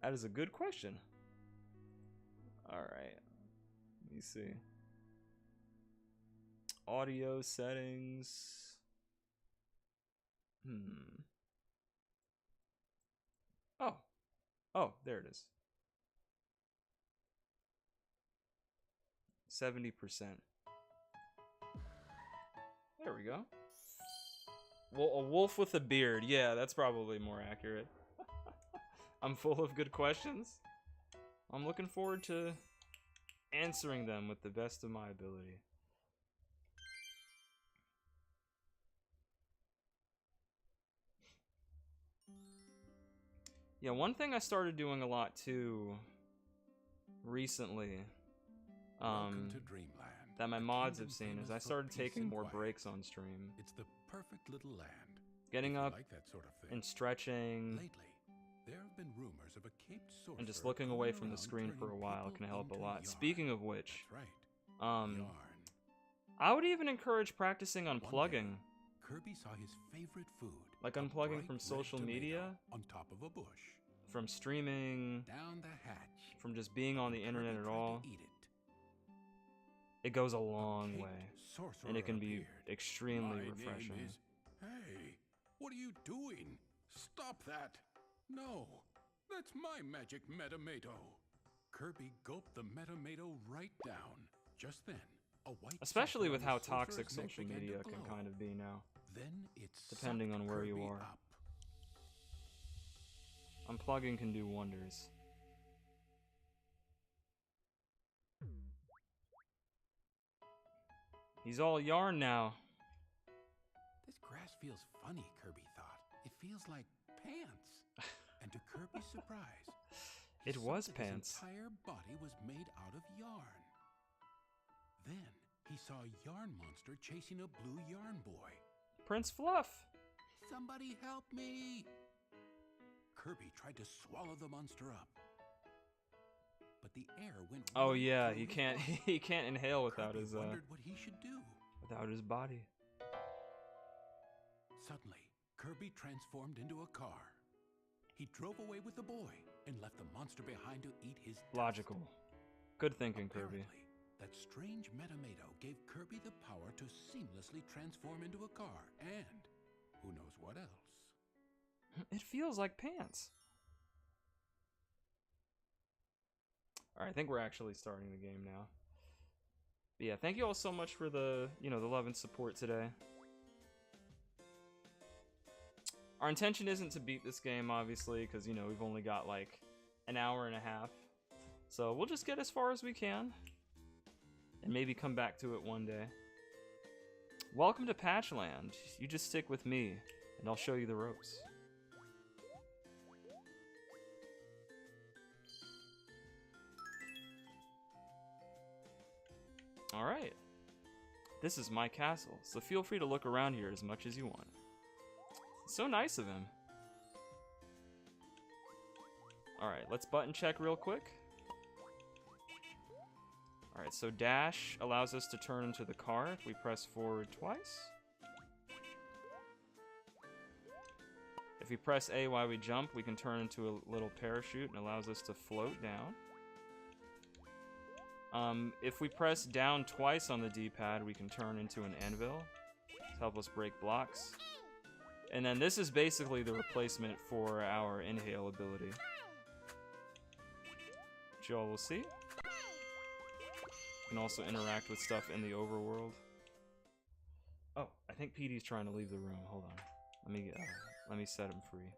That is a good question. Alright. Let me see. Audio settings. Oh. Oh, there it is. 70%. There we go. Well, a wolf with a beard. Yeah, that's probably more accurate. I'm full of good questions. I'm looking forward to answering them with the best of my ability. Yeah, one thing I started doing a lot too recently, that my mods have seen, is I started taking more breaks on stream. It's the perfect little land. Getting up like that sort of thing. and stretching. Lately, there have been rumors of a caped sorcerer And just looking away from the going screen around for a turning while people can help a into lot. yarn. Speaking of which, That's right. Yarn. I would even encourage practicing One unplugging. day, Kirby saw his favorite food. Like a unplugging bright from red social tomato media, on top of a bush. from streaming, Down the hatch. from just being on the Kirby internet at tried to all. eat it. It goes a A long caped way. sorcerer And it can be appeared. extremely My refreshing. name is... Hey, what are you doing? Stop that! No, that's my magic Metamato. Kirby gulped the Metamato right down. Just then, a white Especially sapphire with on how the sorcerer's toxic neck social began to media can glow. kind of be now. Then it Depending sucked on where you Kirby are. up. Unplugging can do wonders. He's all yarn now. This grass feels funny, Kirby thought. It feels like pants. And to Kirby's surprise, he It saw was that pants. His entire body was made out of yarn. Then he saw a yarn monster chasing a blue yarn boy. Prince Fluff. Somebody help me! Kirby tried to swallow the monster up. But the air went Oh right yeah, through he his can't body. he can't inhale without Kirby his wondered what he should do. without his body. Suddenly, Kirby transformed into a car. He drove away with the boy and left the monster behind to eat his dust. Logical. Good thinking, Kirby. Apparently, that strange Metamato gave Kirby the power to seamlessly transform into a car and who knows what else. It feels like pants. Alright, I think we're actually starting the game now. But yeah, thank you all so much for the, the love and support today. Our intention isn't to beat this game, obviously, because, we've only got, like, an hour and a half. So we'll just get as far as we can. and maybe come back to it one day. Welcome to Patchland. You just stick with me, and I'll show you the ropes. Alright. This is my castle, so feel free to look around here as much as you want. It's so nice of him. Alright, let's button check real quick. Alright, so dash allows us to turn into the car if we press forward twice. If we press A while we jump, we can turn into a little parachute and allows us to float down. If we press down twice on the D-pad, we can turn into an anvil to help us break blocks. And then this is basically the replacement for our inhale ability, which y'all will see. You can also interact with stuff in the overworld. Oh, I think PD's trying to leave the room. Hold on. Let me set him free.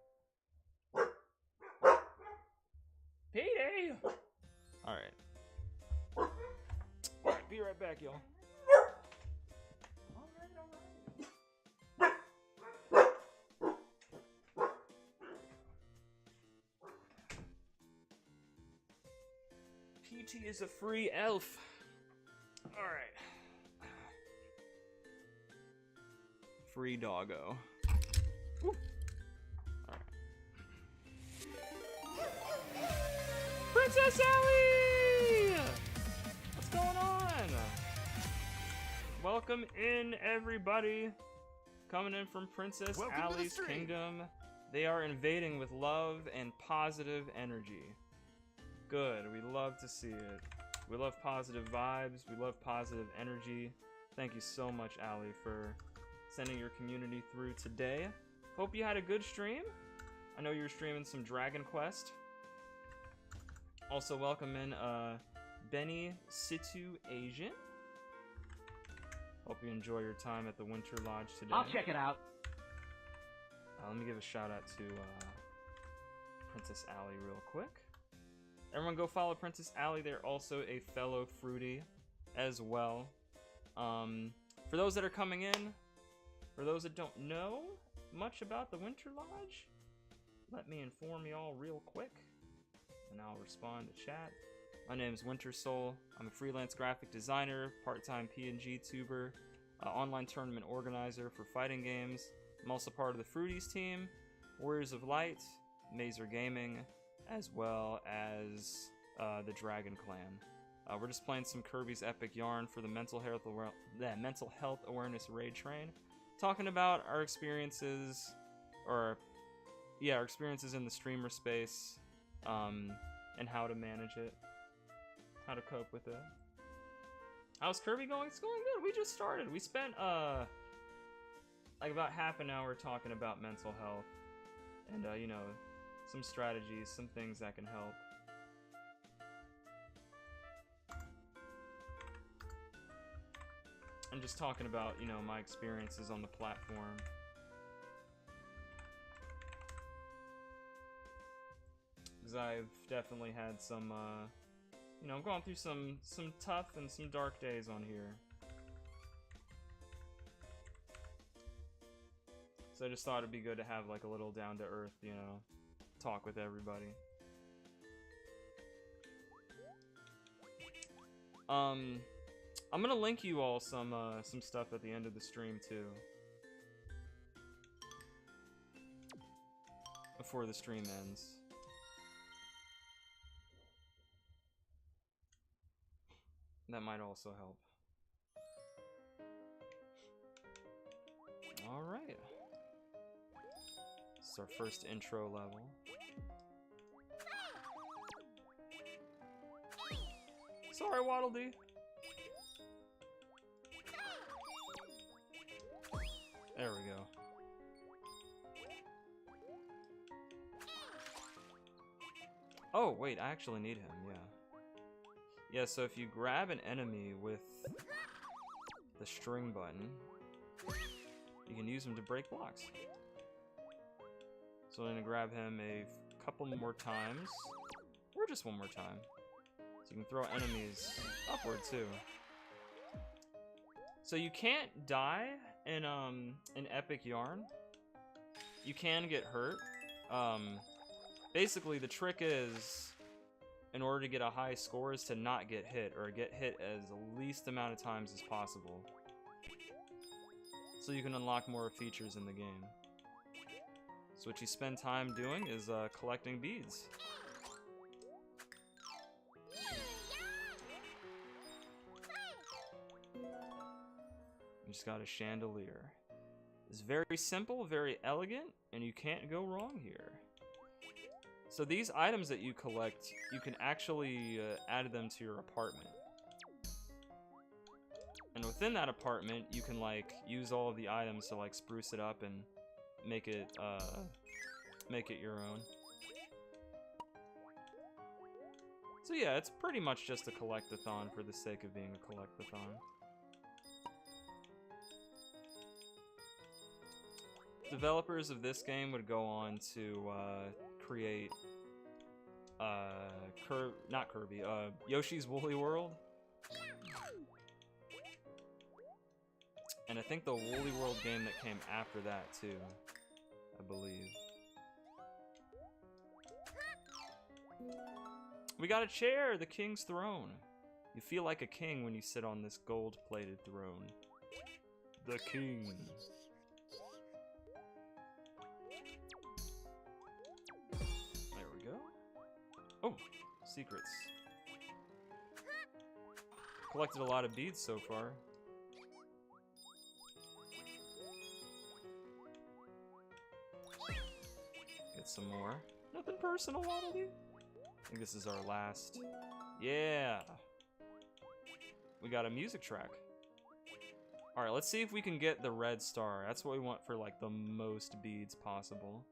PD! Alright. Alright, be right back, y'all. PT is a free elf. Alright. Free doggo. Woo. Alright. Princess Allie! What's going on? Welcome in, everybody. Coming in from Princess Allie's kingdom. They are invading with love and positive energy. Good, we love to see it. We love positive vibes, we love positive energy. Thank you so much, Allie, for sending your community through today. Hope you had a good stream. I know you were streaming some Dragon Quest. Also welcome in Benny Situ Asian. Hope you enjoy your time at the Winter Lodge today. I'll check it out. Let me give a shout out to Princess Allie real quick. Everyone go follow Princess Allie. They're also a fellow fruity as well. For those that are coming in, for those that don't know much about the Winter Lodge, let me inform y'all real quick, and I'll respond to chat. My name is Winter Soul. I'm a freelance graphic designer, part-time PNG tuber, online tournament organizer for fighting games. I'm also part of the Fruities team, Warriors of Light, Mazer Gaming, as well as the Dragon Clan. We're just playing some Kirby's Epic Yarn for the Mental Health Awareness Raid Train, talking about our experiences, our experiences in the streamer space, and how to manage it, how to cope with it. How's Kirby going? It's going good. We just started. We spent like about half an hour talking about mental health and you know, some strategies, some things that can help. I'm just talking about, you know, my experiences on the platform. Because I've definitely had some, you know, I'm going through some tough and some dark days on here. So I just thought it'd be good to have like a little down to earth, you know, talk with everybody. I'm gonna link you all some stuff at the end of the stream too. Before the stream ends. That might also help. Alright. This is our first intro level. Sorry, Waddle Dee. There we go. Oh, wait, I actually need him, yeah. Yeah, so if you grab an enemy with the string button, you can use him to break blocks. So I'm gonna grab him a couple more times, or just one more time. So you can throw enemies upward too. So you can't die in an epic yarn. You can get hurt. Basically the trick is, in order to get a high score, is to not get hit, or get hit as least amount of times as possible. So you can unlock more features in the game. So what you spend time doing is collecting beads. You just got a chandelier. It's very simple, very elegant, and you can't go wrong here. So these items that you collect, you can actually add them to your apartment. And within that apartment, you can like use all of the items to like spruce it up and make it your own. So yeah, it's pretty much just a collectathon for the sake of being a collectathon. Developers of this game would go on to create not Kirby, Yoshi's Woolly World. And I think the Woolly World game that came after that too, I believe. We got a chair, the king's throne. You feel like a king when you sit on this gold-plated throne. The king. There we go. Oh, secrets. Collected a lot of beads so far. Get some more. Nothing personal, Waddle-Dee. I think this is our last. Yeah. We got a music track. Alright, let's see if we can get the red star. That's what we want for like the most beads possible.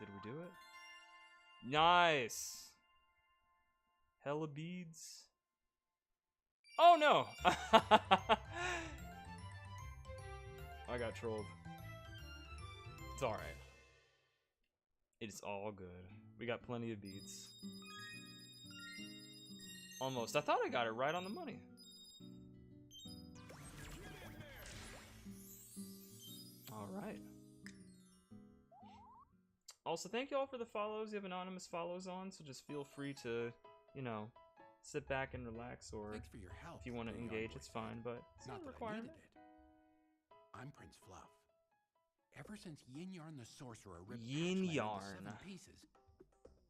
Did we do it? Nice! Hella beads. Oh no! I got trolled. It's alright. It's all good. We got plenty of beads. Almost. I thought I got it right on the money. Alright. Also, thank you all for the follows. You have anonymous follows on, so just feel free to, you know, sit back and relax, or Thanks for your help, if you want to engage, it's fine, but it's not a requirement. I'm Prince Fluff. Ever since Yin Yarn the Sorcerer ripped Yin Patchland into Yarn. 7 pieces,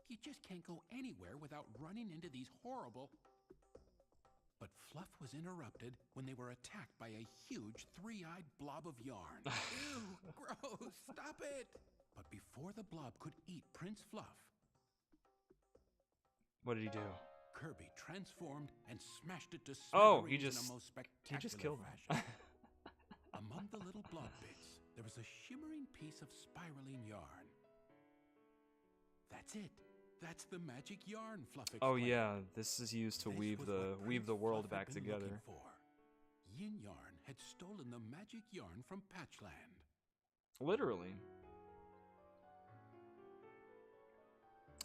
you just can't go anywhere without running into these horrible... But Fluff was interrupted when they were attacked by a huge 3-eyed blob of yarn. Ew, gross, stop it! But before the blob could eat Prince Fluff... What did he do? Kirby transformed and smashed it to Oh, smithereens in a most spectacular he just killed fashion. him. Among the little blob bits, there was a shimmering piece of spiraling yarn. That's it. That's the magic yarn, Fluff explained. Oh yeah, this is used to This weave was the what Prince world Fluff had back been together. looking for. Yin Yarn had stolen the magic yarn from Patchland. Literally.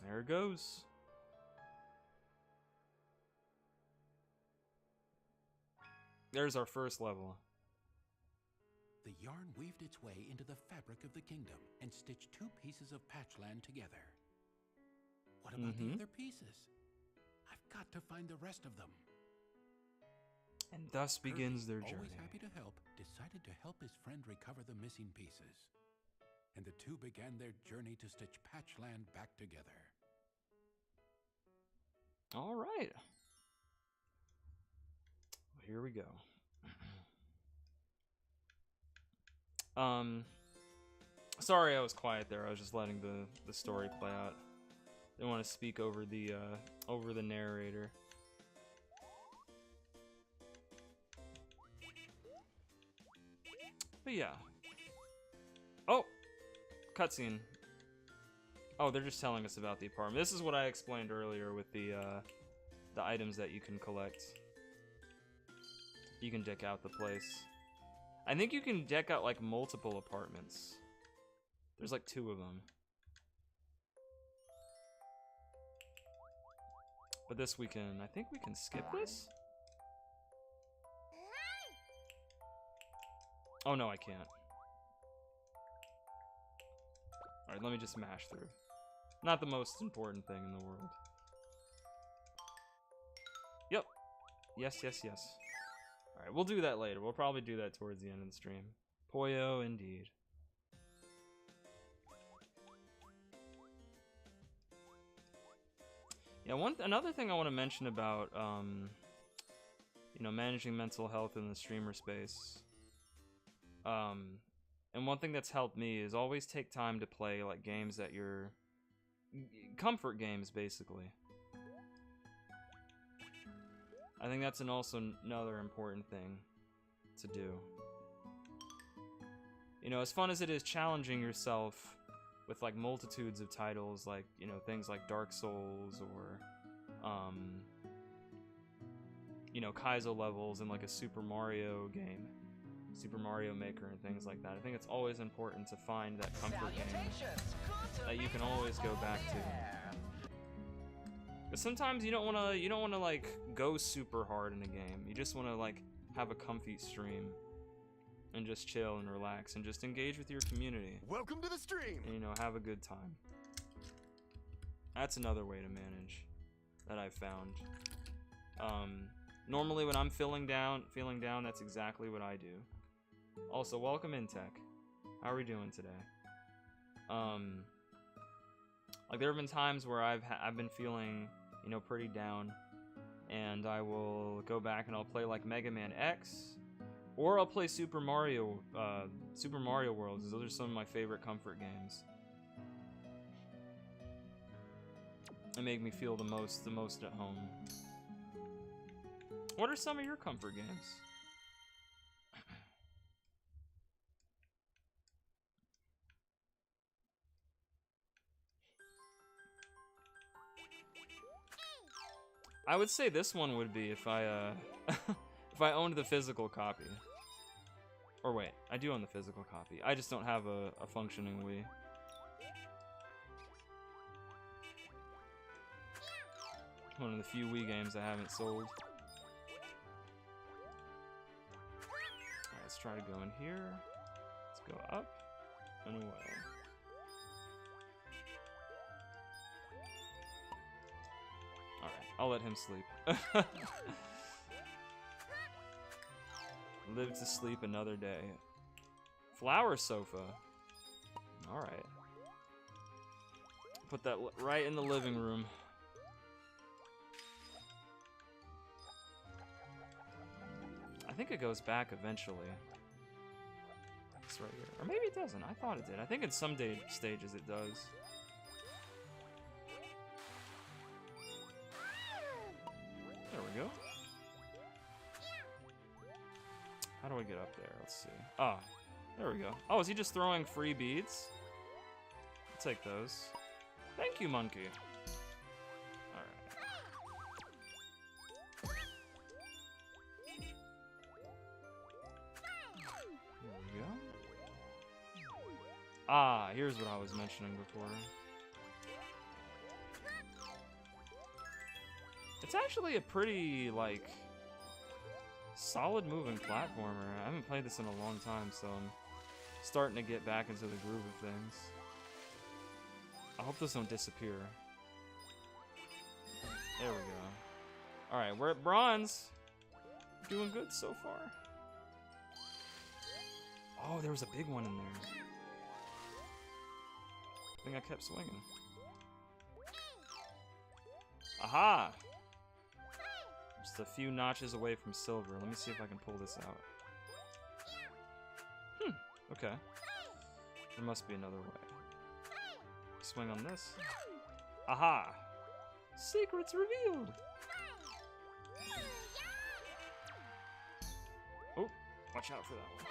There it goes. There's our first level. The yarn weaved its way into the fabric of the kingdom and stitched 2 pieces of Patchland together. What about the other pieces? I've got to find the rest of them. And thus begins their Kirby, always journey. happy to help, decided to help his friend recover the missing pieces. And the two began their journey to stitch Patchland back together. All right. Here we go. Sorry I was quiet there. I was just letting the story play out. Didn't want to speak over the narrator. But yeah. Oh, cutscene. Oh, they're just telling us about the apartment. This is what I explained earlier with the items that you can collect. You can deck out the place. I think you can deck out like multiple apartments. There's like 2 of them. But this we can, I think we can skip this? Oh no, I can't. Alright, let me just mash through. Not the most important thing in the world. Yep. Yes, yes, yes. Alright, we'll do that later. We'll probably do that towards the end of the stream. Poyo, indeed. Yeah, another thing I want to mention about, you know, managing mental health in the streamer space. And one thing that's helped me is always take time to play, like, games that you're... comfort games, basically. I think that's also another important thing to do. You know, as fun as it is challenging yourself with, like, multitudes of titles, like, you know, things like Dark Souls or, you know, Kaizo levels in, like, a Super Mario game, Super Mario Maker and things like that. I think it's always important to find that comfort game that you can always go back to. But sometimes you don't wanna like go super hard in a game. You just wanna like have a comfy stream and just chill and relax and just engage with your community. Welcome to the stream. And, you know, have a good time. That's another way to manage that I've found. Normally when I'm feeling down, that's exactly what I do. Also, welcome in, Tech. How are we doing today? Like there have been times where I've been feeling, you know, pretty down, and I will go back and I'll play like Mega Man X, or I'll play Super Mario Worlds. Those are some of my favorite comfort games. They make me feel the most at home. What are some of your comfort games? I would say this one would be if I if I owned the physical copy. Or wait, I do own the physical copy. I just don't have a functioning Wii. One of the few Wii games I haven't sold. Alright, let's try to go in here. Let's go up and away. I'll let him sleep. Live to sleep another day. Flower sofa. Alright. Put that right in the living room. I think it goes back eventually. It's right here. Or maybe it doesn't. I thought it did. I think in some stages it does. There we go. How do I get up there? Let's see. Ah, there we go. Oh, is he just throwing free beads? I'll take those. Thank you, monkey. Alright. There we go. Ah, here's what I was mentioning before. It's actually a pretty, like, solid moving platformer. I haven't played this in a long time, so I'm starting to get back into the groove of things. I hope those don't disappear. There we go. Alright, we're at bronze. Doing good so far. Oh, there was a big one in there. I think I kept swinging. Aha! Just a few notches away from silver. Let me see if I can pull this out. Okay. There must be another way. Swing on this. Aha! Secrets revealed! Oh, watch out for that one.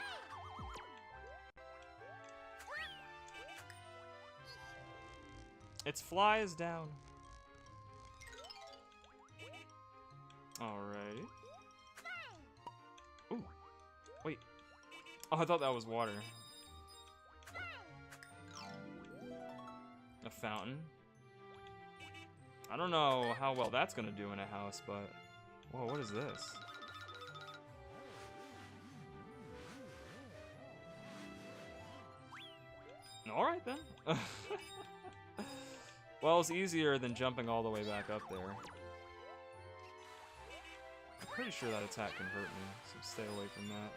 Its fly is down. Alrighty. Ooh. Wait. Oh, I thought that was water. A fountain. I don't know how well that's gonna do in a house, but... Whoa, what is this? Alright then. Well, it's easier than jumping all the way back up there. I'm pretty sure that attack can hurt me, so stay away from that.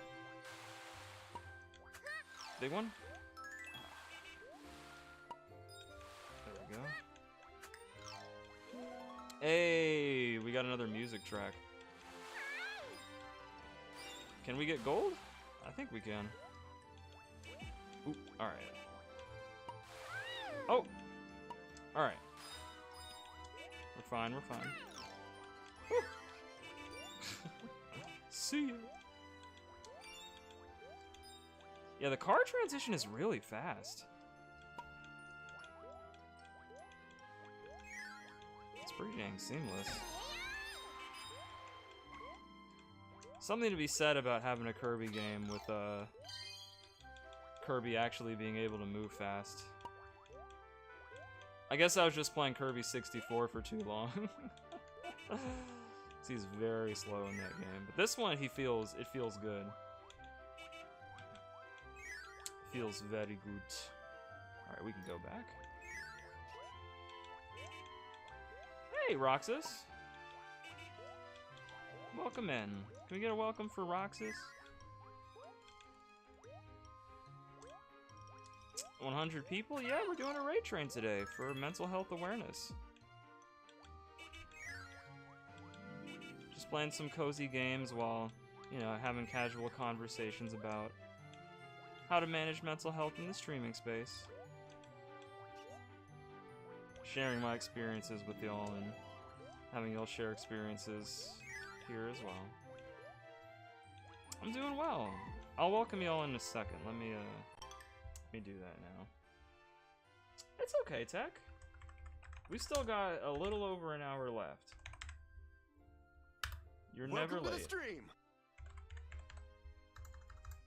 Big one? There we go. Hey, we got another music track. Can we get gold? I think we can. Ooh, alright. Oh! Alright. We're fine, we're fine. See ya. Yeah, the car transition is really fast. It's pretty dang seamless. Something to be said about having a Kirby game with Kirby actually being able to move fast. I guess I was just playing Kirby 64 for too long. He's very slow in that game, but this one it feels good. Feels very good. All right, we can go back. Hey, Roxas. Welcome in. Can we get a welcome for Roxas? 100 people? Yeah, we're doing a raid train today for mental health awareness. Just playing some cozy games while, you know, having casual conversations about how to manage mental health in the streaming space. Sharing my experiences with y'all and having y'all share experiences here as well. I'm doing well. I'll welcome y'all in a second. Let me do that now. It's okay, Tech. We still got a little over an hour left. You're never late. Welcome to the stream.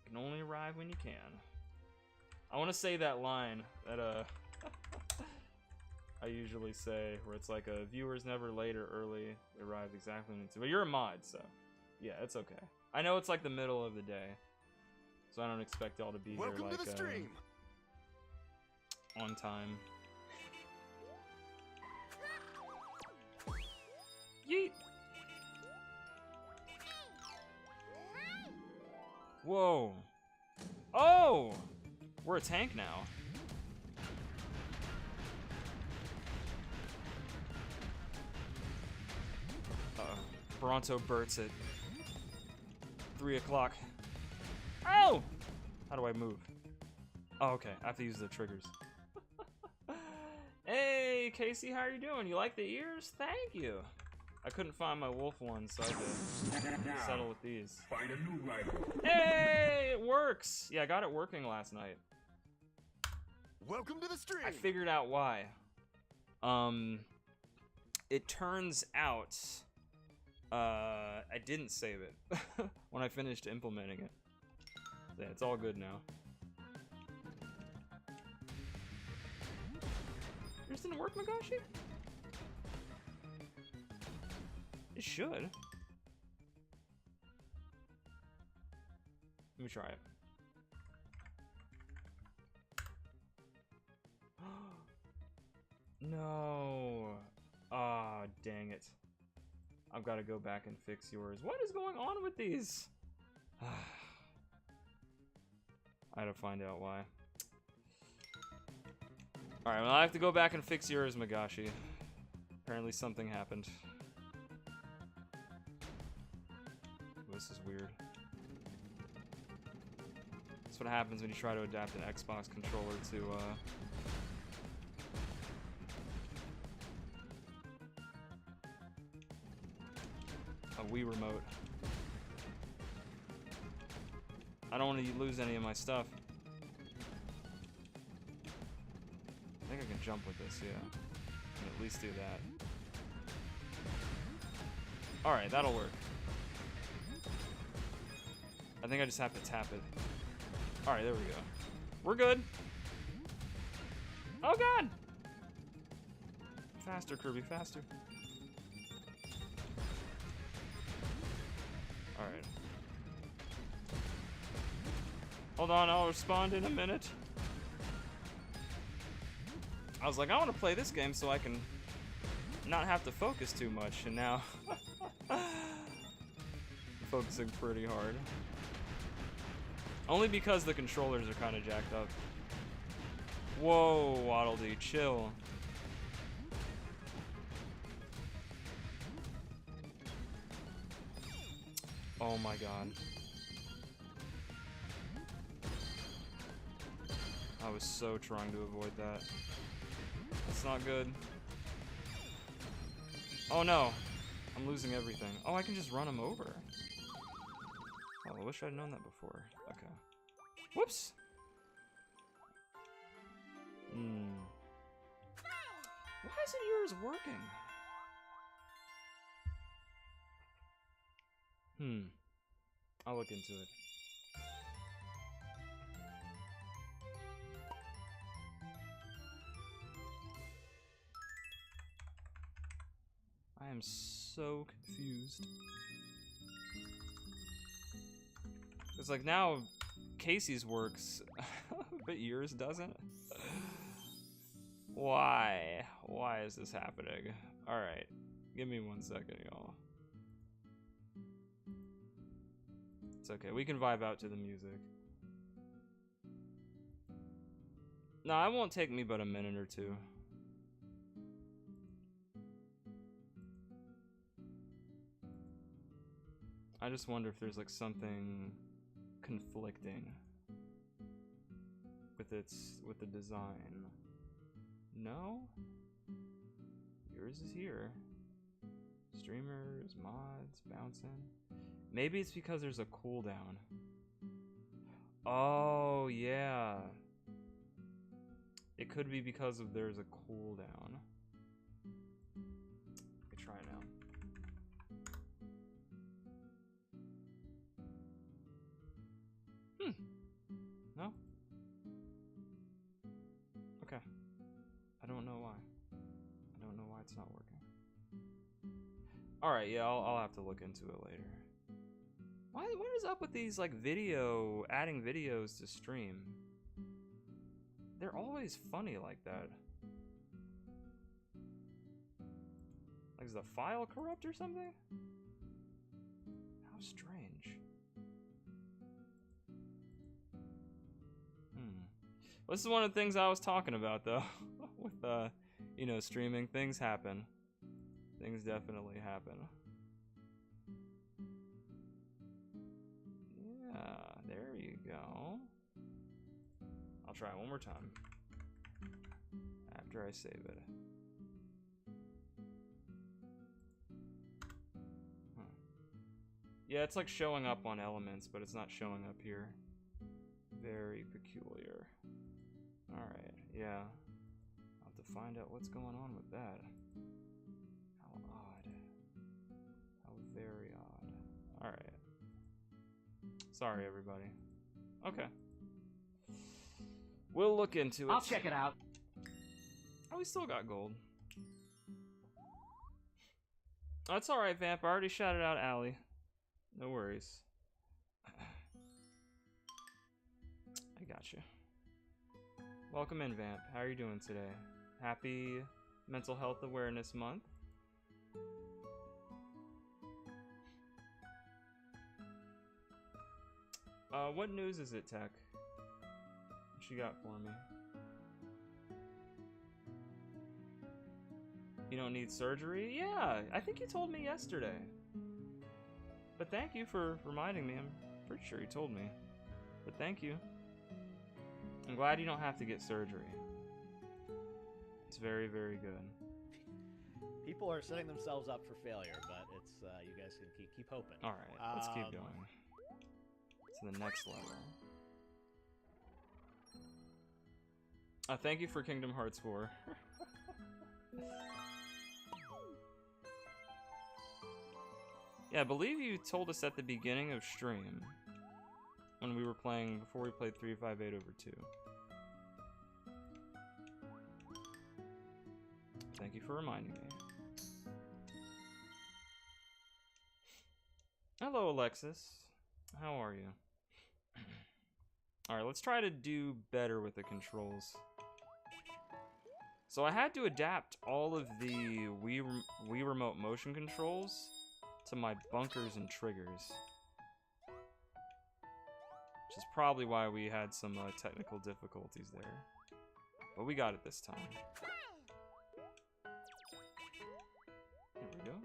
You can only arrive when you can. I want to say that line that I usually say, where it's like a viewer's never late or early, they arrive exactly when they need to. But you're a mod, so yeah, it's okay. I know it's like the middle of the day, so I don't expect y'all to be Welcome here like to the stream. On time. Yeet. Whoa. Oh! We're a tank now. Uh-oh. Bronto Burt's at 3 o'clock. Oh! How do I move? Oh, okay. I have to use the triggers. Hey, Casey, how are you doing? You like the ears? Thank you. I couldn't find my wolf one, so I had to settle with these. Find a new rival. Hey, it works! Yeah, I got it working last night. Welcome to the stream. I figured out why. It turns out, I didn't save it when I finished implementing it. Yeah, it's all good now. Yours didn't work, Magashi? It should. Let me try it. No. Ah, dang it. I've got to go back and fix yours. What is going on with these? I had to find out why. Alright, well I have to go back and fix yours, Magashi. Apparently something happened. This is weird. That's what happens when you try to adapt an Xbox controller to, a Wii remote. I don't want to lose any of my stuff. I think I can jump with this, yeah. I can at least do that. Alright, that'll work. I think I just have to tap it. Alright, there we go. We're good. Oh god! Faster, Kirby, faster. Alright. Hold on, I'll respond in a minute. I was like, I want to play this game so I can not have to focus too much, and now I'm focusing pretty hard. Only because the controllers are kind of jacked up. Whoa, Waddle Dee, chill. Oh my god. I was so trying to avoid that. That's not good. Oh no! I'm losing everything. Oh, I can just run him over. Oh, I wish I'd known that before. Okay. Whoops! Why isn't yours working? I'll look into it. I am so confused. It's like now Casey's works, but yours doesn't? Why? Why is this happening? Alright, give me 1 second, y'all. It's okay, we can vibe out to the music. No, it won't take me but a minute or two. I just wonder if there's like something conflicting with the design. No? Yours is here. Streamers, mods, bouncing. Maybe it's because there's a cooldown. Oh, yeah. It could be because of there's a cooldown. I can try it now. No? Okay. I don't know why. I don't know why it's not working. Alright, yeah, I'll have to look into it later. What is up with these, like, adding videos to stream? They're always funny like that. Like, is the file corrupt or something? How strange. Well, this is one of the things I was talking about, though. With, you know, streaming. Things happen. Things definitely happen. Yeah, there you go. I'll try it one more time. After I save it. Yeah, it's like showing up on elements, but it's not showing up here. Very peculiar. Alright, yeah. I'll have to find out what's going on with that. How odd. How very odd. Alright. Sorry, everybody. Okay. We'll look into it. I'll check it out. Oh, we still got gold. Oh, it's alright, Vamp. I already shouted out Allie. No worries. I got you. Welcome in, Vamp. How are you doing today? Happy Mental Health Awareness Month. What news is it, Tech? What you got for me? You don't need surgery? Yeah, I think you told me yesterday. But thank you for reminding me. I'm pretty sure you told me. But thank you. I'm glad you don't have to get surgery. It's very, very good. People are setting themselves up for failure, but it's you guys can keep hoping. All right, let's keep going to the next level. Thank you for Kingdom Hearts 4. Yeah, I believe you told us at the beginning of stream when we were playing, before we played 358/2. Thank you for reminding me. Hello, Alexis. How are you? Alright, let's try to do better with the controls. So I had to adapt all of the Wii Remote motion controls to my bunkers and triggers. Which is probably why we had some technical difficulties there. But we got it this time. Here we go.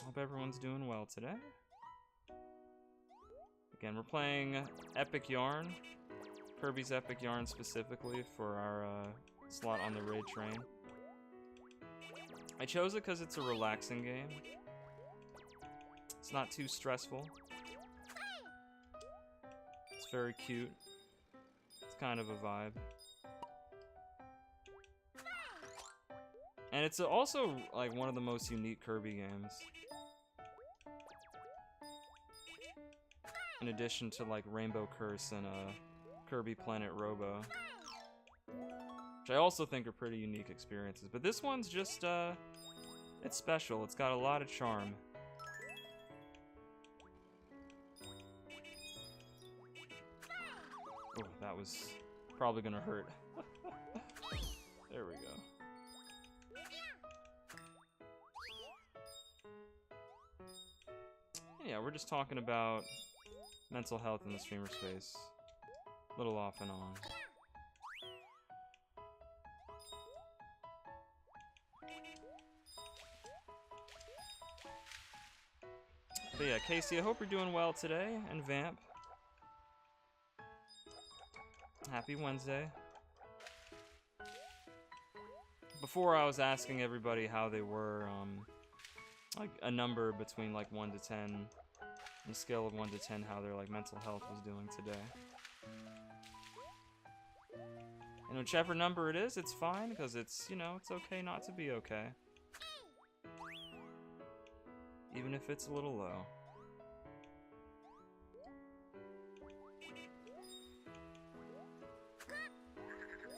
Hope everyone's doing well today. Again, we're playing Epic Yarn. Kirby's Epic Yarn specifically for our slot on the raid train. I chose it because it's a relaxing game. It's not too stressful. It's very cute. It's kind of a vibe. And it's also like one of the most unique Kirby games. In addition to like Rainbow Curse and Kirby Planet Robo. Which I also think are pretty unique experiences. But this one's just, it's special. It's got a lot of charm. Oh, that was probably gonna hurt. There we go. Yeah, we're just talking about mental health in the streamer space. A little off and on. But yeah, Casey, I hope you're doing well today, and Vamp. Happy Wednesday. Before I was asking everybody how they were, like a number between like 1 to 10, on a scale of 1 to 10, how their like mental health was doing today. And whichever number it is, it's fine, because it's, you know, it's okay not to be okay. Even if it's a little low.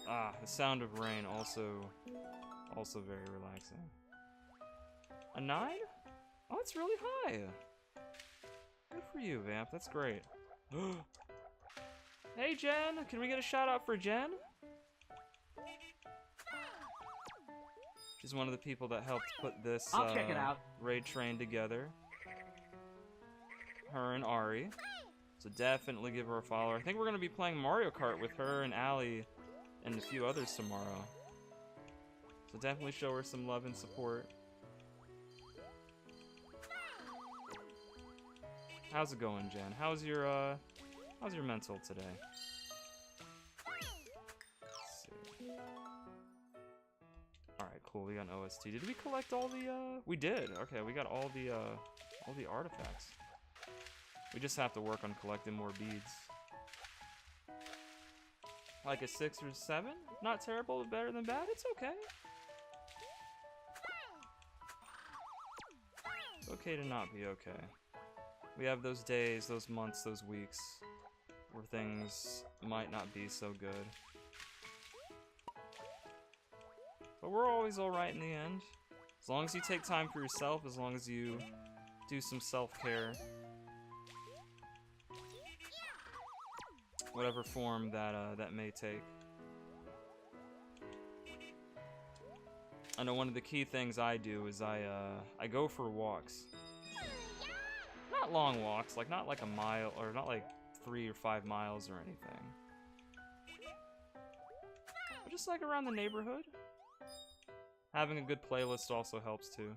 Ah, the sound of rain also very relaxing. A 9? Oh, it's really high. Good for you, Vamp. That's great. Hey, Jen. Can we get a shout out for Jen? She's one of the people that helped put this I'll check it out. raid train together. Her and Ari. So definitely give her a follow. I think we're going to be playing Mario Kart with her and Allie and a few others tomorrow. So definitely show her some love and support. How's it going, Jen? How's your mental today? Let's see. Alright, cool, we got an OST. Did we collect all the, we did. Okay, we got all the artifacts. We just have to work on collecting more beads. Like a 6 or 7? Not terrible, but better than bad? It's okay. It's okay to not be okay. We have those days, those months, those weeks where things might not be so good. But we're always alright in the end. As long as you take time for yourself, as long as you do some self-care. Whatever form that may take. I know one of the key things I do is I go for walks. Not long walks, like not like a mile, or not like 3 or 5 miles or anything. But just like around the neighborhood. Having a good playlist also helps too.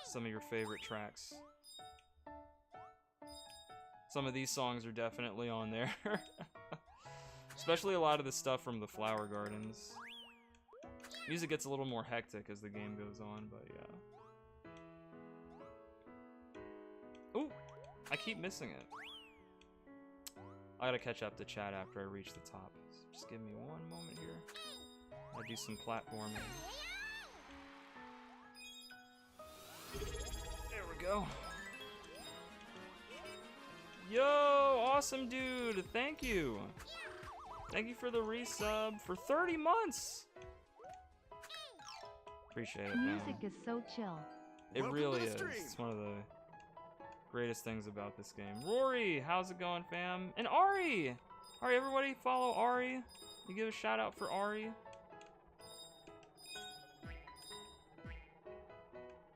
Some of your favorite tracks. Some of these songs are definitely on there. Especially a lot of the stuff from the Flower Gardens. Music gets a little more hectic as the game goes on, but yeah. Ooh! I keep missing it. I gotta catch up to chat after I reach the top. So just give me one moment here. I'll do some platforming. There we go. Yo, awesome dude. Thank you. Thank you for the resub for 30 months. Appreciate it, man. Music is so chill. It Welcome really to the is. stream. It's one of the greatest things about this game. Rory, how's it going, fam? And Ari! Alright, everybody follow Ari. You give a shout out for Ari.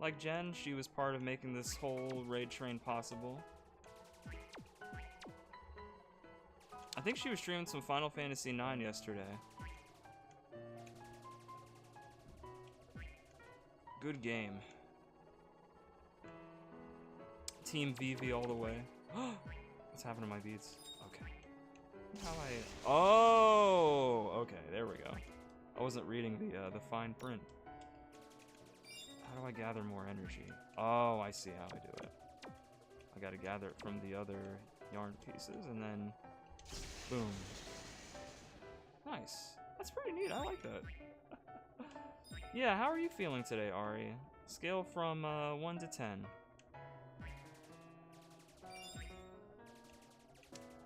Like Jen, she was part of making this whole raid train possible. I think she was streaming some Final Fantasy IX yesterday. Good game. Team VV all the way. What's happening to my beats? Okay. Oh, okay, there we go. I wasn't reading the fine print. How do I gather more energy? Oh, I see how I do it. I gotta gather it from the other yarn pieces, and then boom. Nice. That's pretty neat. I like that. Yeah, how are you feeling today, Ari? Scale from 1 to 10.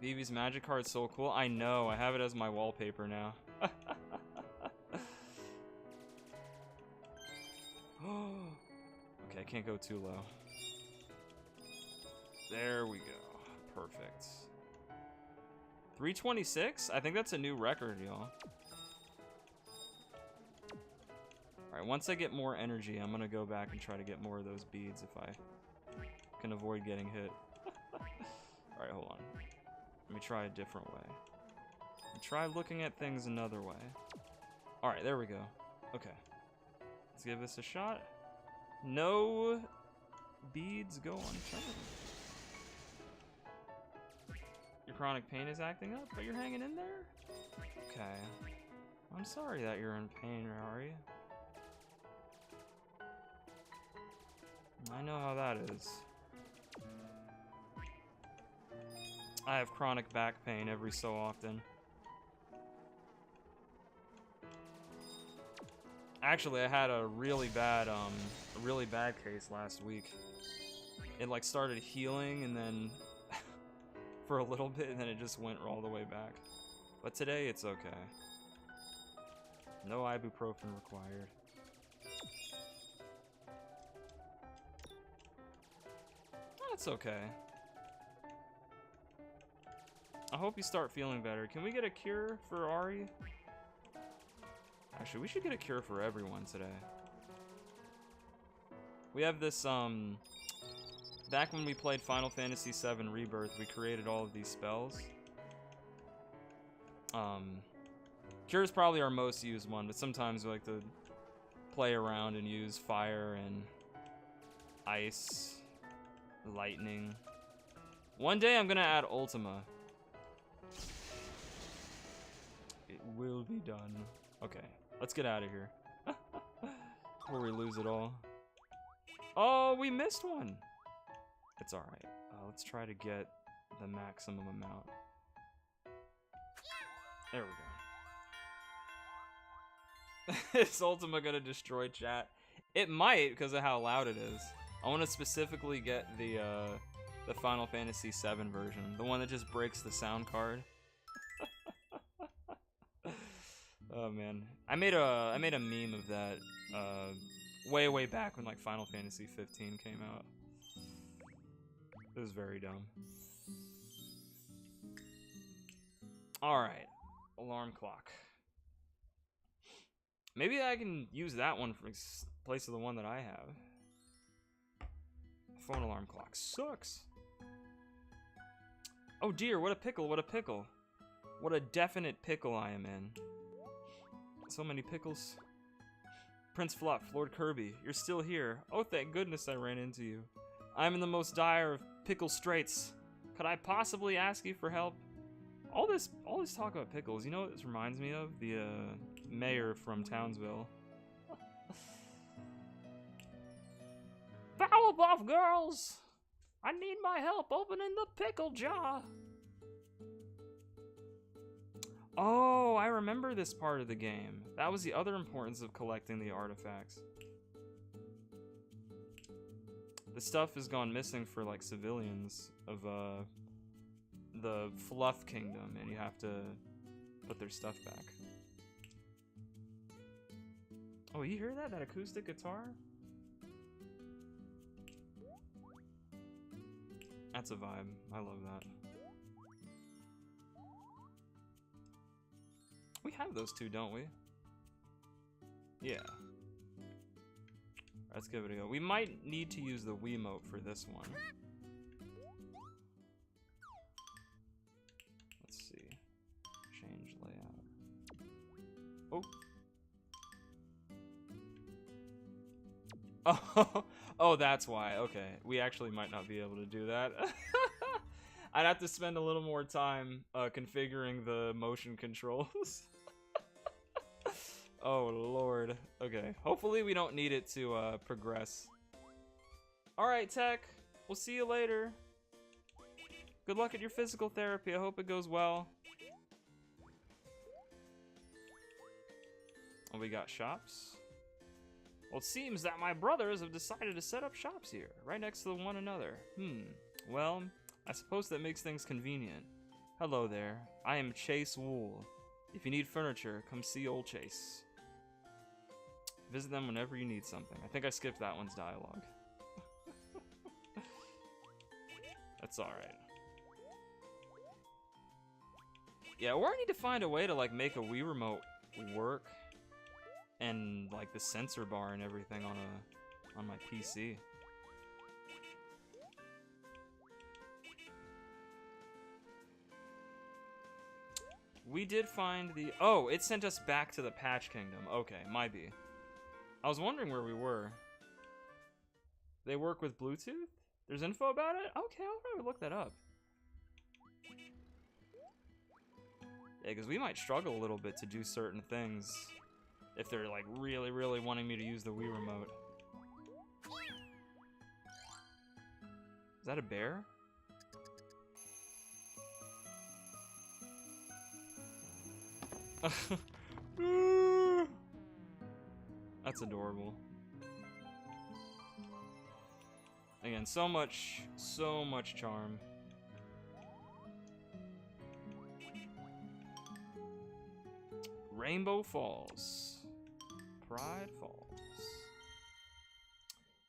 Vivi's magic card's so cool. I know. I have it as my wallpaper now. Okay, I can't go too low. There we go. Perfect. 326? I think that's a new record, y'all. Alright, once I get more energy, I'm gonna go back and try to get more of those beads if I can avoid getting hit. Alright, hold on. Let me try a different way. Try looking at things another way. Alright, there we go. Okay. Let's give this a shot. No beads go unturned. Your chronic pain is acting up, but you're hanging in there? Okay. I'm sorry that you're in pain, Ari. I know how that is. I have chronic back pain every so often. Actually, I had a really bad case last week. It like started healing and then for a little bit, and then it just went all the way back. But today it's okay. No ibuprofen required. That's okay. I hope you start feeling better. Can we get a cure for Ari? Actually, we should get a cure for everyone today. We have this, back when we played Final Fantasy VII Rebirth, we created all of these spells. Cure is probably our most used one, but sometimes we like to play around and use fire and ice, lightning. One day I'm gonna add Ultima. It will be done. Okay, let's get out of here. Before we lose it all. Oh, we missed one! It's alright. Let's try to get the maximum amount. There we go. Is Ultima gonna destroy chat? It might, because of how loud it is. I want to specifically get the Final Fantasy VII version. The one that just breaks the sound card. Oh man. I made a meme of that way back when like Final Fantasy 15 came out. It was very dumb. Alright. Alarm clock. Maybe I can use that one for place of the one that I have. Phone alarm clock sucks. Oh dear, what a pickle, what a pickle. What a definite pickle I am in. So many pickles. Prince Fluff, Lord Kirby, you're still here. Oh, thank goodness I ran into you. I'm in the most dire of pickle straits. Could I possibly ask you for help? All this talk about pickles, you know what this reminds me of? The mayor from Townsville. Powerpuff Girls! I need my help opening the pickle jar. Oh, I remember this part of the game. That was the other importance of collecting the artifacts. The stuff has gone missing for like civilians of the Fluff Kingdom, and you have to put their stuff back. Oh, you hear that? That acoustic guitar? That's a vibe. I love that. We have those two, don't we? Yeah. Let's give it a go. We might need to use the Wiimote for this one. Let's see. Change layout. Oh. Oh, that's why. Okay. We actually might not be able to do that. I'd have to spend a little more time configuring the motion controls. Oh, Lord. Okay. Hopefully we don't need it to progress. Alright, Tech. We'll see you later. Good luck at your physical therapy. I hope it goes well. Oh, we got shops. Well, it seems that my brothers have decided to set up shops here, right next to one another. Well, I suppose that makes things convenient. Hello there. I am Chase Wool. If you need furniture, come see old Chase. Visit them whenever you need something. I think I skipped that one's dialogue. That's alright. Yeah, or I need to find a way to like make a Wii remote work and like the sensor bar and everything on my PC. We did find the... Oh, it sent us back to the Patch Kingdom. Okay, might be. I was wondering where we were. They work with Bluetooth? There's info about it? Okay, I'll probably look that up. Yeah, because we might struggle a little bit to do certain things if they're like really, really wanting me to use the Wii remote. Is that a bear? That's adorable. Again, so much charm. Rainbow Falls. Pride Falls.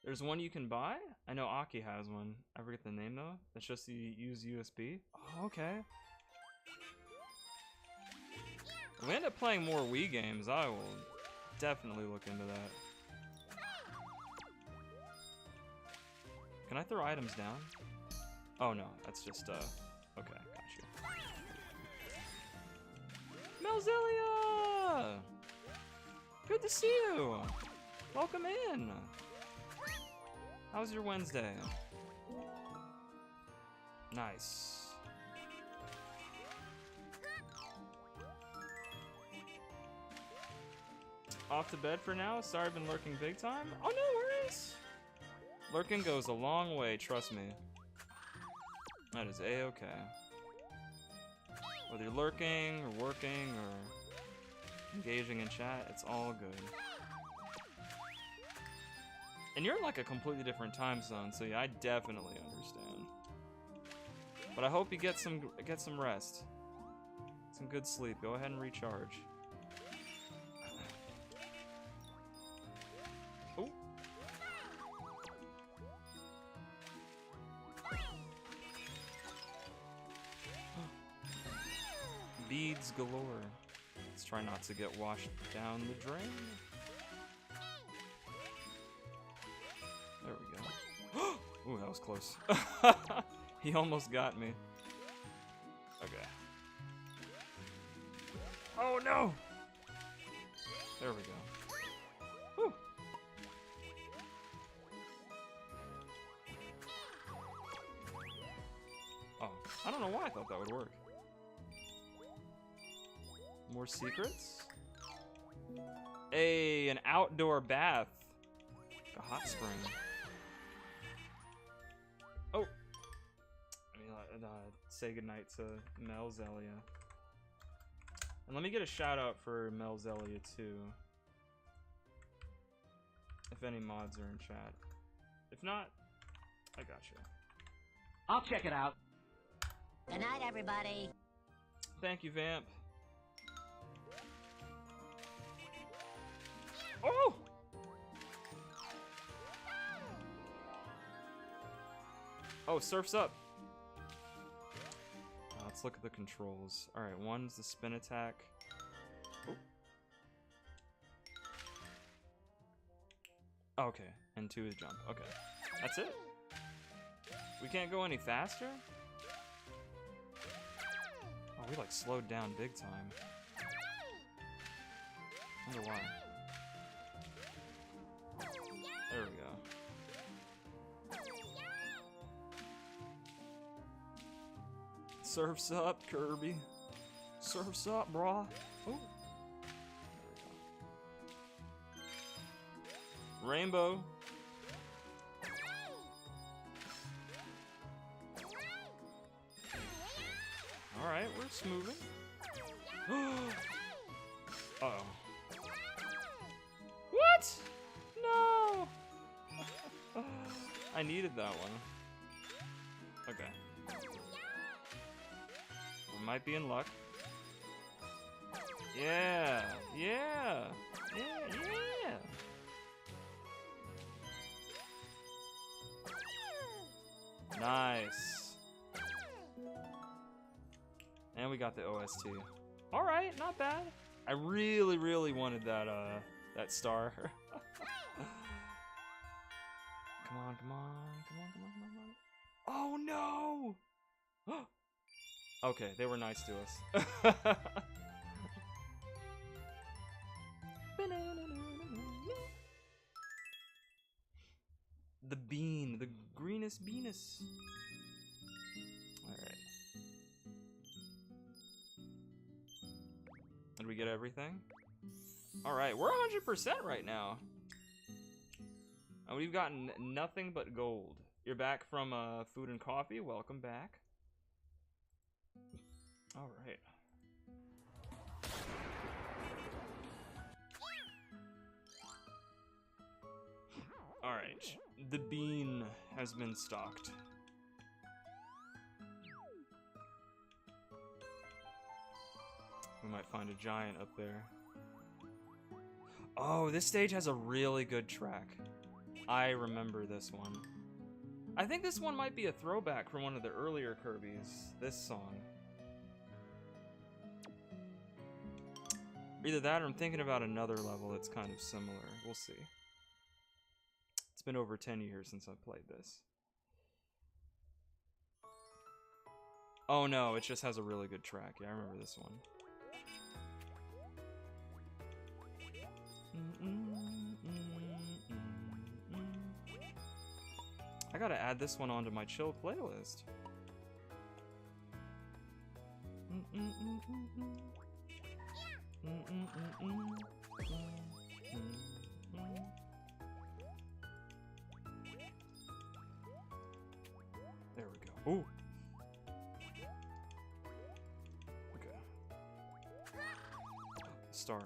There's one you can buy? I know Aki has one. I forget the name though. It's just you use USB. Oh, okay. If we end up playing more Wii games, I will definitely look into that. Can I throw items down? Oh no, that's just, okay, got you. Melzelia! Good to see you! Welcome in! How's your Wednesday? Nice. Off to bed for now? Sorry I've been lurking big time? Oh, no worries! Lurking goes a long way, trust me. That is a-okay. Whether you're lurking, or working, or engaging in chat, it's all good. And you're in like a completely different time zone, so yeah, I definitely understand. But I hope you get some rest. Some good sleep. Go ahead and recharge. Oh. Beads galore. Let's try not to get washed down the drain. There we go. Ooh, that was close. He almost got me. Okay. Oh no! There we go. Whew. Oh, I don't know why I thought that would work. More secrets? Hey, an outdoor bath. A hot spring. Oh! I mean, say goodnight to Melzelia. And let me get a shout out for Melzelia too. If any mods are in chat. If not, I got you. I'll check it out. Good night, everybody. Thank you, Vamp. Oh! Oh, Surf's up. Let's look at the controls. Alright, one's the spin attack. Oh. Okay, and 2 is jump. Okay. That's it? We can't go any faster? Oh, we like slowed down big time. Wonder why. There we go. Surf's up, Kirby. Surf's up, brah. Oh. Rainbow. Alright, we're smoothing. Uh-oh. What? No! I needed that one. Okay. We might be in luck. Yeah! Yeah! Yeah! Yeah! Nice. And we got the OST. Alright, not bad. I really, really wanted that, that star. Come on, come on, come on, come on, come on, come on. Oh no! Okay, they were nice to us. The bean, the greenest beanus. Alright. Did we get everything? Alright, we're 100% right now. And we've gotten nothing but gold. You're back from food and coffee. Welcome back. Alright. Alright. The bean has been stocked. We might find a giant up there. Oh, this stage has a really good track. I remember this one. I think this one might be a throwback from one of the earlier Kirby's, this song. Either that or I'm thinking about another level that's kind of similar. We'll see. It's been over 10 years since I've played this. Oh no, it just has a really good track. Yeah, I remember this one. I gotta add this one onto my chill playlist. There we go. Ooh. Okay. Star.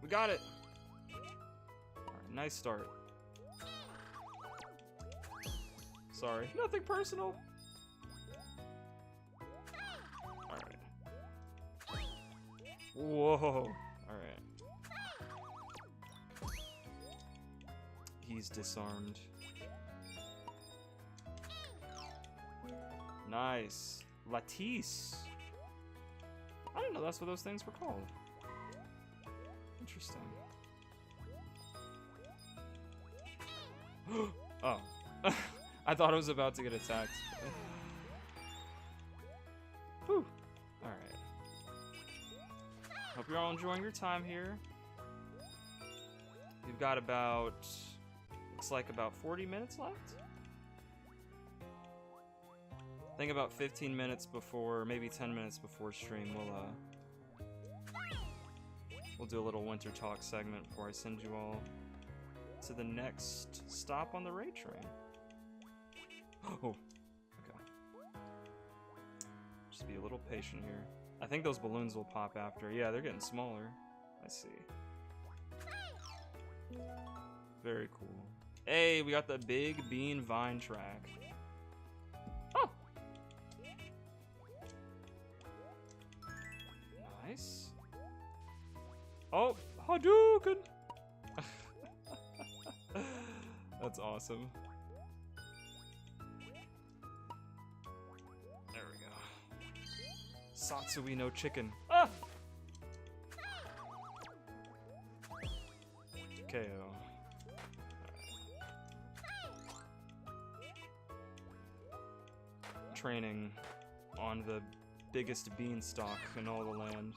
We got it. Alright, nice start. Sorry. Nothing personal. Alright. Whoa. Alright. He's disarmed. Nice. Lattice. I didn't know that's what those things were called. Interesting. Oh. I thought I was about to get attacked. Whew. Alright. Hope you're all enjoying your time here. We've got about... looks like about 40 minutes left? I think about 15 minutes before, maybe 10 minutes before stream, we'll do a little winter talk segment before I send you all to the next stop on the raid train. Oh, okay. Just be a little patient here. I think those balloons will pop after. Yeah, they're getting smaller. I see. Very cool. Hey, we got the big bean vine track. Oh! Nice. Oh, Hadouken! That's awesome. There we go. Satsui no chicken. Ah! KO. Training on the biggest beanstalk in all the land.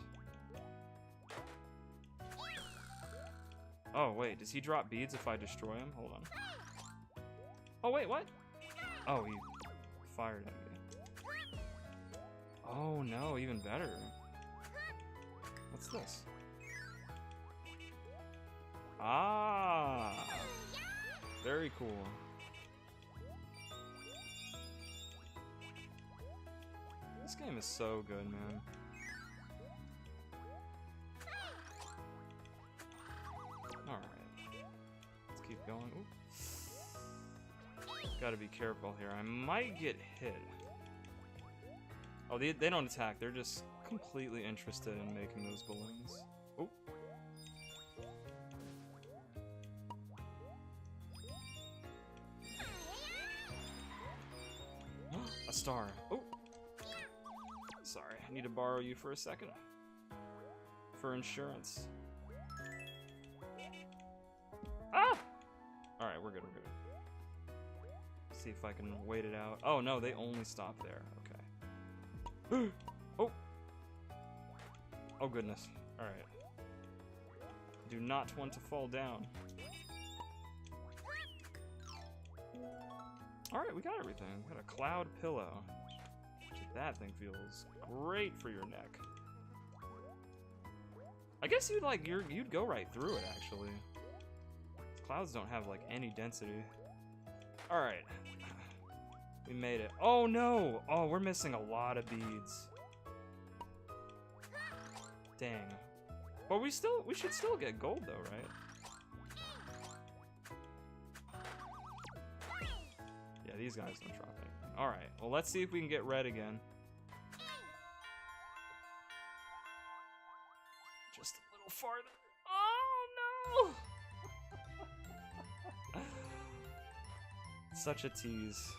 Oh wait, does he drop beads if I destroy him? Hold on. Oh wait, what? Oh, he fired at me. Oh no, even better. What's this? Ah! Very cool. This game is so good, man. Alright. Let's keep going. Ooh. Gotta be careful here. I might get hit. Oh, they don't attack. They're just completely interested in making those balloons. Oh. A star. Oh. Sorry, I need to borrow you for a second. For insurance. Ah! Alright, we're good, we're good. See if I can wait it out. Oh no, they only stop there. Okay. Oh! Oh goodness. Alright. Do not want to fall down. Alright, we got everything. We got a cloud pillow. That thing feels great for your neck. I guess you'd go right through it actually. Clouds don't have like any density. All right, we made it. Oh no! Oh, we're missing a lot of beads. Dang. But we should still get gold though, right? Yeah, these guys don't drop anything. Alright, well let's see if we can get red again. Just a little farther. Oh no! Such a tease.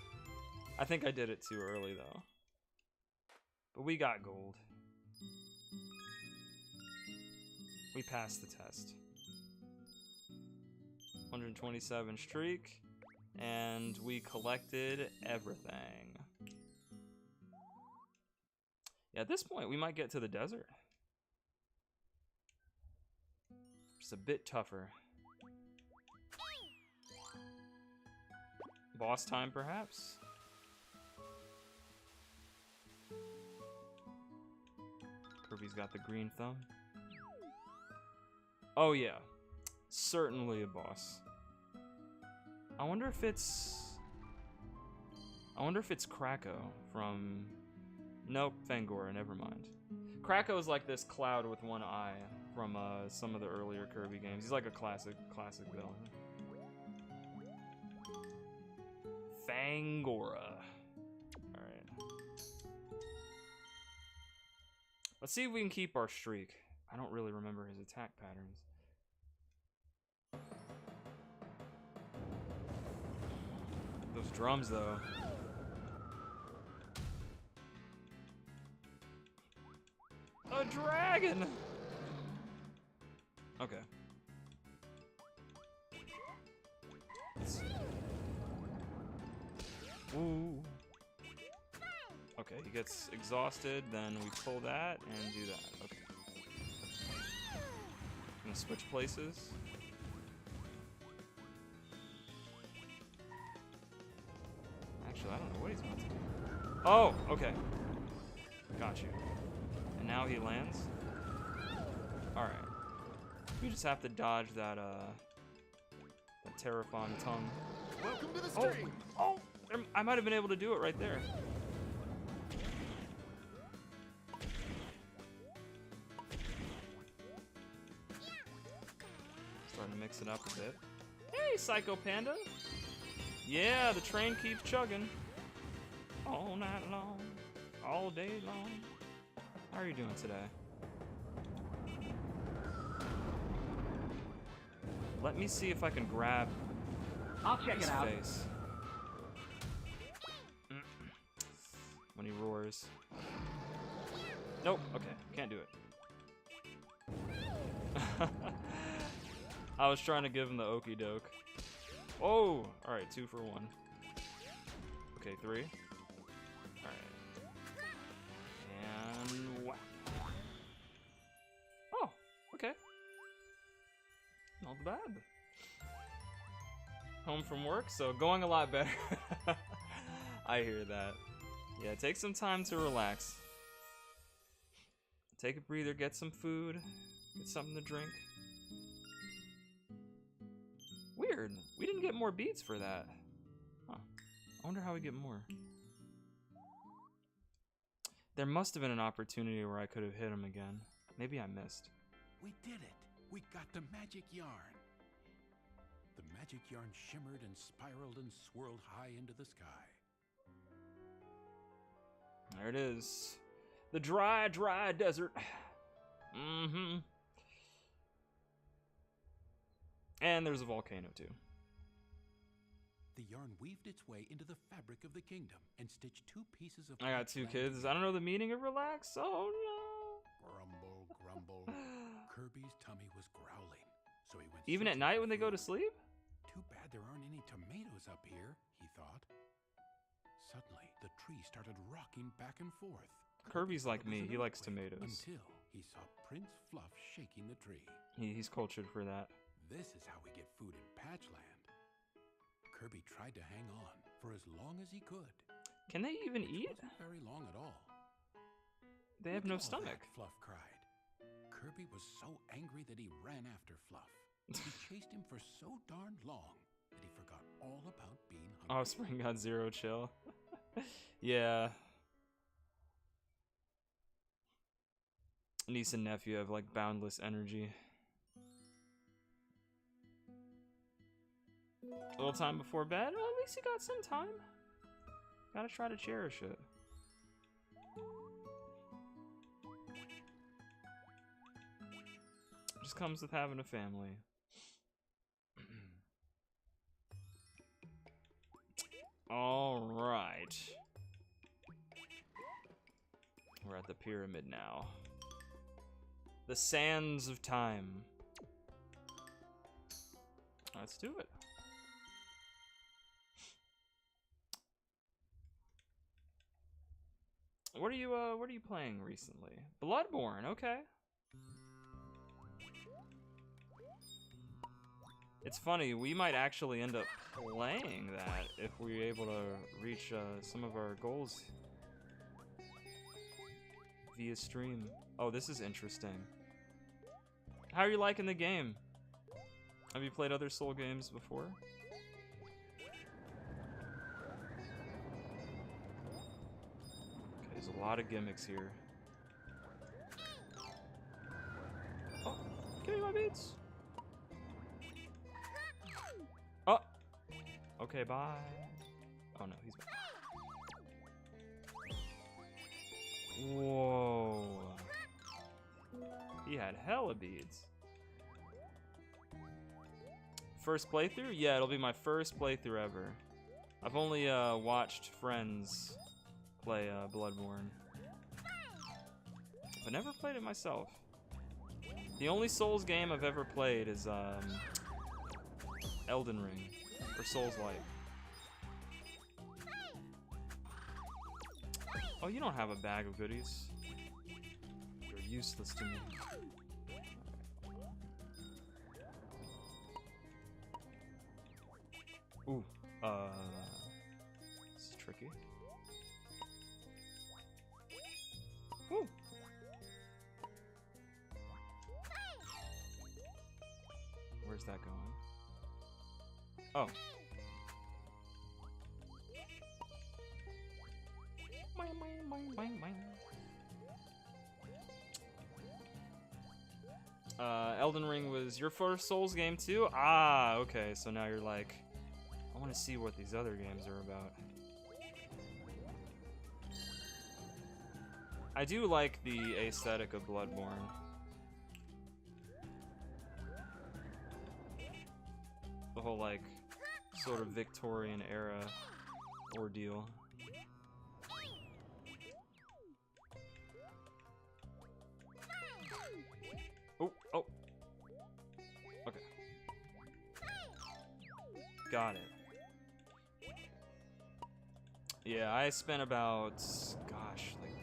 I think I did it too early though. But we got gold. We passed the test. 127 streak. And we collected everything. Yeah, at this point, we might get to the desert. Just a bit tougher. Boss time, perhaps? Kirby's got the green thumb. Oh, yeah. Certainly a boss. I wonder if it's Krako from... Nope, Fangora, never mind. Krako is like this cloud with one eye from some of the earlier Kirby games. He's like a classic villain. Fangora. Alright. Let's see if we can keep our streak. I don't really remember his attack patterns. Those drums, though. A dragon! Okay. Ooh. Okay, he gets exhausted, then we pull that and do that. Okay. Gonna switch places. Actually, I don't know what he's about to do. Oh, okay. Got you. And now he lands. Alright. We just have to dodge that, that Terrafon tongue. Welcome to the stream. Oh! I might have been able to do it right there. Starting to mix it up a bit. Hey, Psycho Panda. Yeah, the train keeps chugging. All night long, all day long. How are you doing today? Let me see if I can grab I'll check his it out. face. When he roars. Nope, okay, can't do it. I was trying to give him the okey doke. Oh, alright, 2 for 1. Okay, 3. Alright. And whack. Oh, okay. Not bad. Home from work, so going a lot better. I hear that. Yeah, take some time to relax. Take a breather, get some food, get something to drink. Weird. We didn't get more beats for that. Huh. I wonder how we get more. There must have been an opportunity where I could have hit him again. Maybe I missed. We did it! We got the magic yarn! The magic yarn shimmered and spiraled and swirled high into the sky. There it is. The dry, dry desert. Mm-hmm. And there's a volcano too. The yarn weaved its way into the fabric of the kingdom and stitched 2 pieces of... I got 2 kids. I don't know the meaning of relax. Oh no. Grumble, grumble. Kirby's tummy was growling, so he went... Even at night when they go to sleep? Too bad there aren't any tomatoes up here, he thought. Suddenly, the tree started rocking back and forth. Kirby's like thought it was me. an He likes earthquake tomatoes. Until he saw Prince Fluff shaking the tree. He's cultured for that. This is how we get food in Patchland. Kirby tried to hang on for as long as he could. Can they even It eat? wasn't very long at all. They have "Look no at all stomach. that," Fluff cried. Kirby was so angry that he ran after Fluff. He chased him for so darn long that he forgot all about being hungry. Offspring got 0 chill. Yeah. Niece and nephew have like boundless energy. A little time before bed? Well, at least you got some time. Gotta try to cherish it. Just comes with having a family. Alright. We're at the pyramid now. The sands of time. Let's do it. What are you playing recently? Bloodborne, okay. It's funny, we might actually end up playing that if we're able to reach some of our goals via stream. Oh, this is interesting. How are you liking the game? Have you played other Soul games before? Okay, there's a lot of gimmicks here. Oh, give me my beats. Oh! Okay, bye. Oh no, he's back. Whoa. He had hella beads. First playthrough? Yeah, it'll be my first playthrough ever. I've only watched friends play Bloodborne, but never played it myself. The only Souls game I've ever played is Elden Ring, or Souls-like. Oh, you don't have a bag of goodies. You're useless to me. Ooh, this is tricky. Ooh. Where's that going? Oh. Elden Ring was your first Souls game too? Ah, okay, so now you're like, I want to see what these other games are about. I do like the aesthetic of Bloodborne. The whole, like, sort of Victorian era ordeal. Oh, oh. Okay. Got it. Yeah, I spent about, gosh, like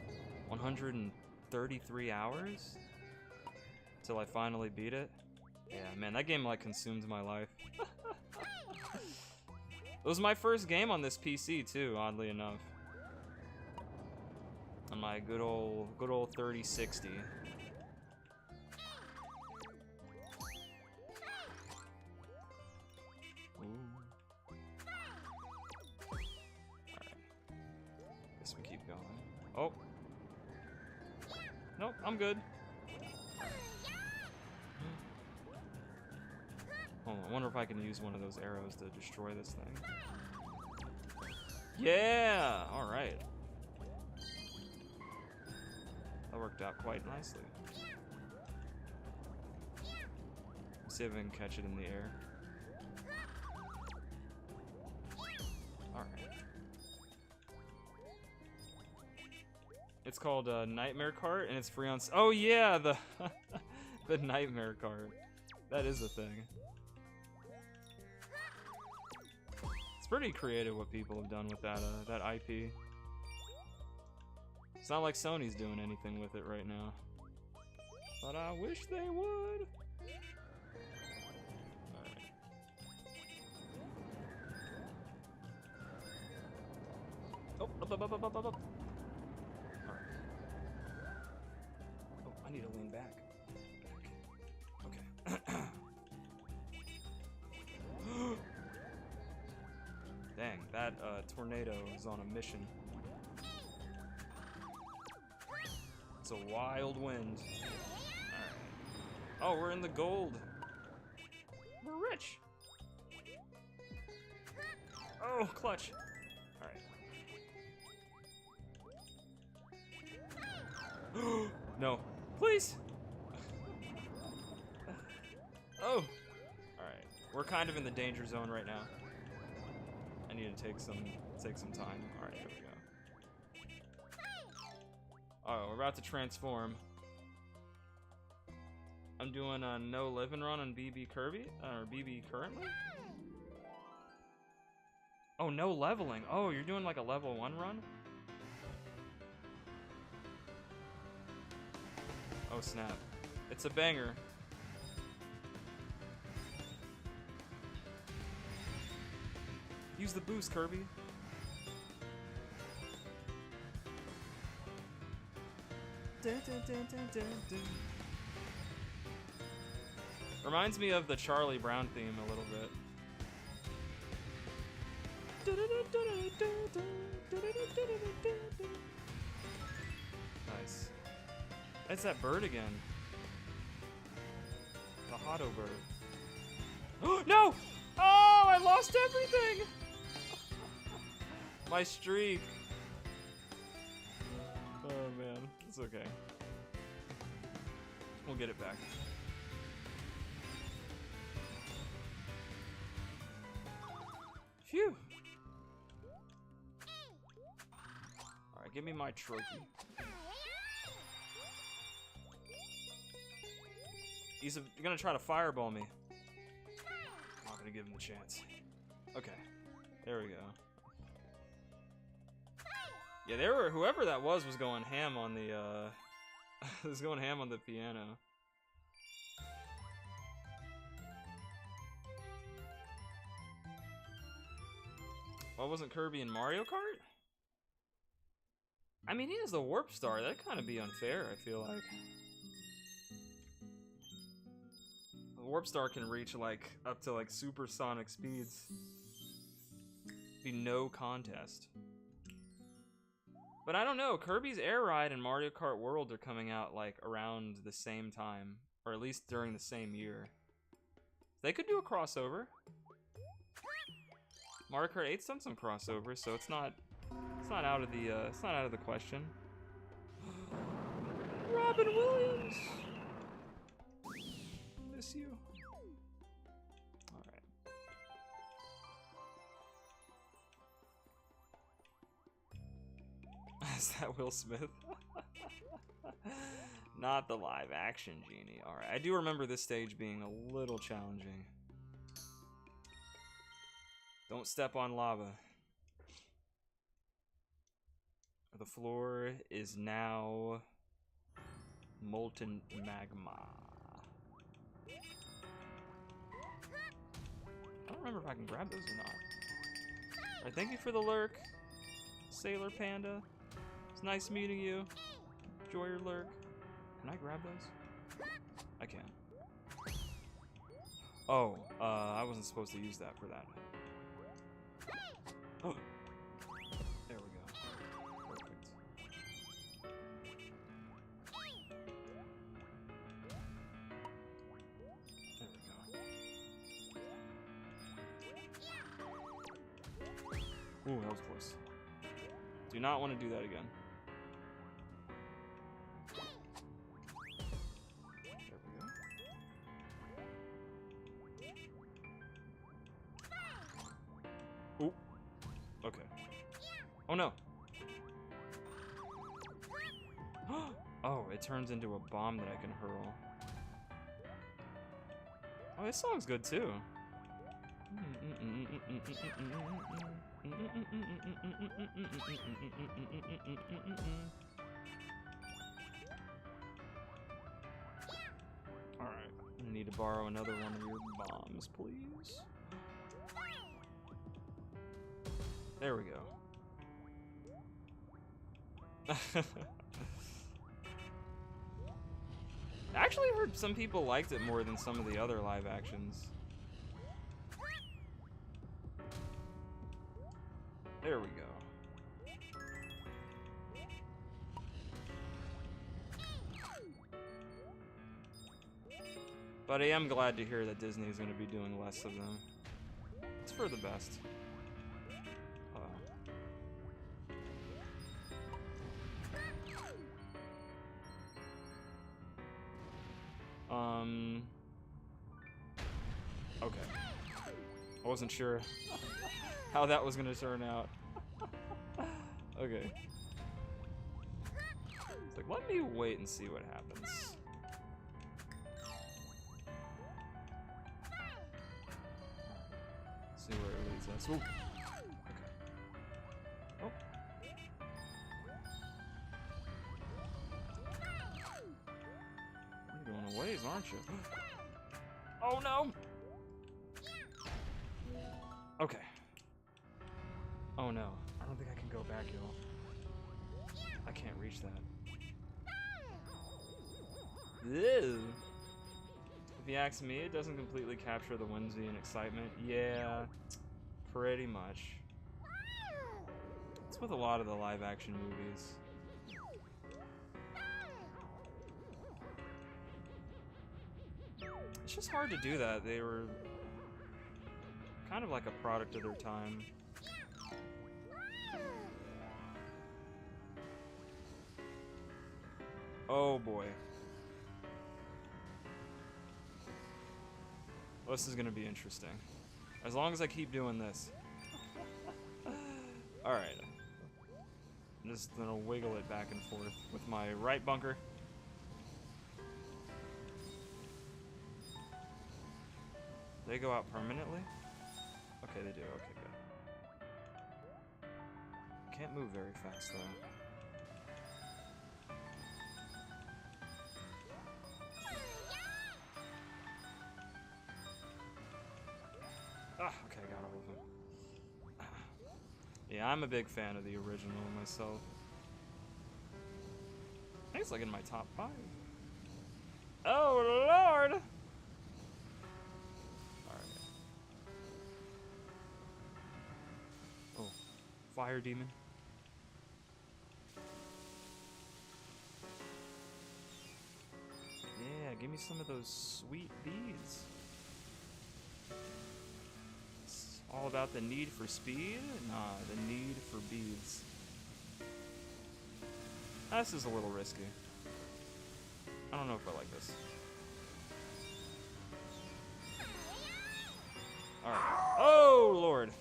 133 hours till I finally beat it. Yeah, man, that game like consumed my life. It was my first game on this PC too, oddly enough. On my good old 3060. Guess we keep going. Oh. Nope, I'm good. Hold on, I wonder if I can use one of those arrows to destroy this thing. Yeah! Alright. That worked out quite nicely. See if I can catch it in the air. Alright. It's called Nightmare Cart, and it's free on. Oh yeah, the the Nightmare Cart. That is a thing. It's pretty creative what people have done with that IP. It's not like Sony's doing anything with it right now, but I wish they would. Oh, up. Alright. Oh, I need to lean back. Okay. Dang, that tornado is on a mission. It's a wild wind. Alright. Oh, we're in the gold. We're rich. Oh, clutch. No, please. Oh, all right. We're kind of in the danger zone right now. I need to take some time. All right, here we go. Oh, we're about to transform. I'm doing a no living run on BB Kirby or BB currently. Oh, no leveling. Oh, you're doing like a level 1 run. Oh snap. It's a banger. Use the boost, Kirby. Dun, dun, dun, dun, dun, dun. Reminds me of the Charlie Brown theme a little bit. Nice. It's that bird again. The Hotto bird. No! Oh, I lost everything! My streak. Oh man, it's okay. We'll get it back. Phew. Alright, give me my trophy. He's gonna try to fireball me. I'm not gonna give him the chance. Okay, there we go. Yeah, whoever that was going ham on the was going ham on the piano. Why wasn't Kirby in Mario Kart? I mean, he has the Warp Star. That'd kind of be unfair, I feel like. The Warp Star can reach like up to like supersonic speeds. Be no contest. But I don't know, Kirby's Air Ride and Mario Kart World are coming out like around the same time. or at least during the same year. They could do a crossover. Mario Kart 8's done some crossovers, so it's not out of the question. Robin Williams, miss you. All right. Is that Will Smith? Not the live action genie. All right. I do remember this stage being a little challenging. Don't step on lava. The floor is now molten magma. I don't remember if I can grab those or not. Alright, thank you for the lurk, Sailor Panda. It's nice meeting you. Enjoy your lurk. Can I grab those? I can. Oh, I wasn't supposed to use that for that. Oh. There we go. Perfect. There we go. Ooh, that was close. Do not want to do that again. There we go. Ooh. Okay. Oh no. Oh, it turns into a bomb that I can hurl. Oh, this song's good too. Alright, I need to borrow another one of your bombs, please. There we go. I actually heard some people liked it more than some of the other live actions. There we go. But I am glad to hear that Disney is going to be doing less of them. It's for the best. Okay. I wasn't sure how that was gonna turn out. Okay. It's like, let me wait and see what happens. See where it leads us. Ooh. Okay. Oh. You're going a ways, aren't you? Oh no! Okay. Oh no. I don't think I can go back, y'all. I can't reach that. Ew. If you ask me, it doesn't completely capture the whimsy and excitement. Yeah, pretty much. It's with a lot of the live action movies. It's just hard to do that. They were kind of like a product of their time. Oh boy. Well, this is gonna be interesting. As long as I keep doing this. Alright. I'm just gonna wiggle it back and forth with my right bunker. They go out permanently? Okay, they do. Okay, good. Can't move very fast, though. Ah, okay, I got all of them. Yeah, I'm a big fan of the original myself. I think it's like in my top 5. Oh, Lord! Alright. Oh, fire demon. Yeah, give me some of those sweet beads. It's all about the need for speed? Nah, the need for beads. This is a little risky. I don't know if I like this. Alright. Oh, Lord.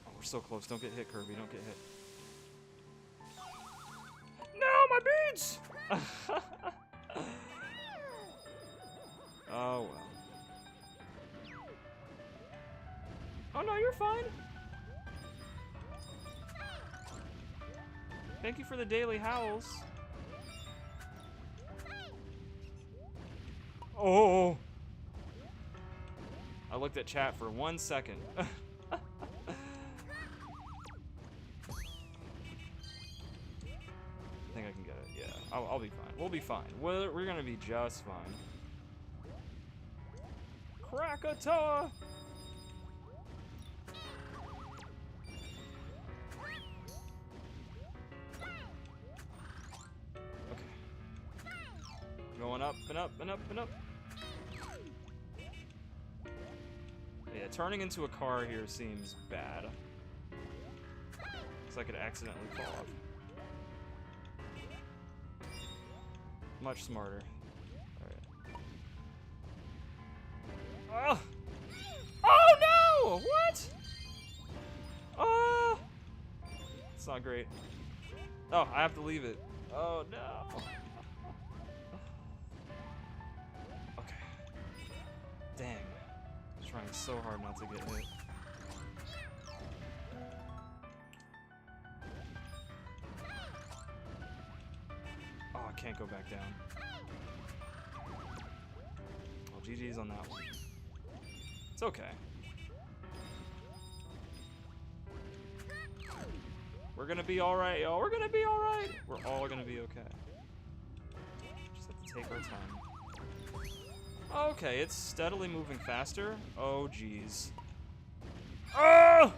Oh, we're so close. Don't get hit, Kirby. Don't get hit. No, my beads! Oh, well. Oh, no, you're fine. Thank you for the daily howls. Oh! I looked at chat for 1 second. I think I can get it. Yeah, I'll be fine. We'll be fine. We're gonna be just fine. Krakatoa! Going up and up and up and up. Yeah, turning into a car here seems bad. Looks like it accidentally fall off. Much smarter. Alright. Oh no! What? Oh! It's not great. Oh, I have to leave it. Oh no. Dang. I'm trying so hard not to get hit. Oh, I can't go back down. Well, GG's on that one. It's okay. We're gonna be alright, y'all. We're gonna be alright. We're all gonna be okay. Just have to take our time. Okay, it's steadily moving faster. Oh, jeez. Oh!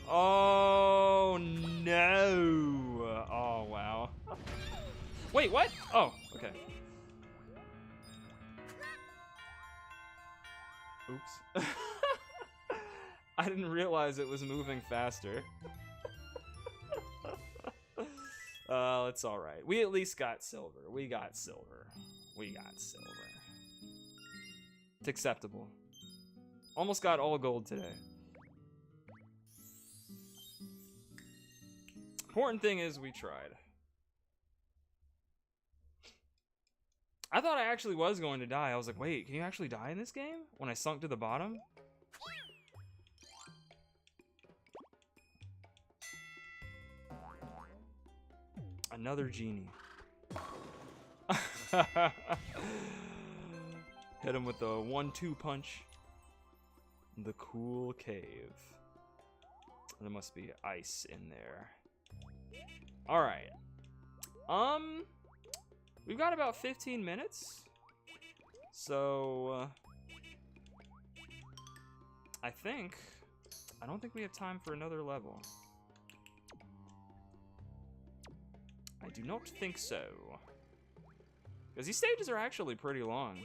Oh, no. Oh, wow. Wait, what? Oh, okay. Oops. I didn't realize it was moving faster. It's alright. We at least got silver. We got silver. We got silver. It's acceptable. Almost got all gold today. Important thing is we tried. I thought I actually was going to die. I was like, wait, can you actually die in this game? When I sunk to the bottom? Another genie. Hit him with the 1-2 punch. The cool cave. There must be ice in there. Alright. We've got about 15 minutes. So, I don't think we have time for another level. I do not think so. Because these stages are actually pretty long.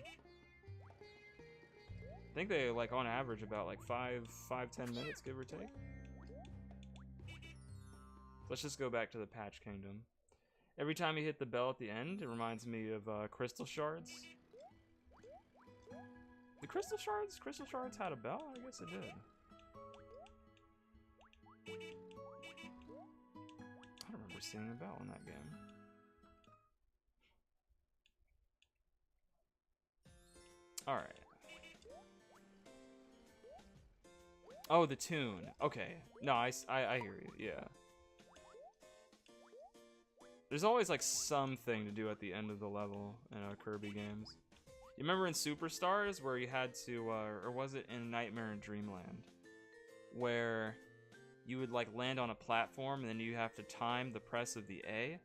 I think they, like, on average, about, like, 5-10 minutes, give or take. Let's just go back to the Patch Kingdom. Every time you hit the bell at the end, it reminds me of Crystal Shards. The Crystal Shards had a bell? I guess it did. I don't remember seeing a bell in that game. Alright. Oh, the tune. Okay. No, I hear you. Yeah. There's always, like, something to do at the end of the level in Kirby games. You remember in Superstars where you had to, or was it in Nightmare in Dreamland? Where you would, like, land on a platform and then you have to time the press of the A.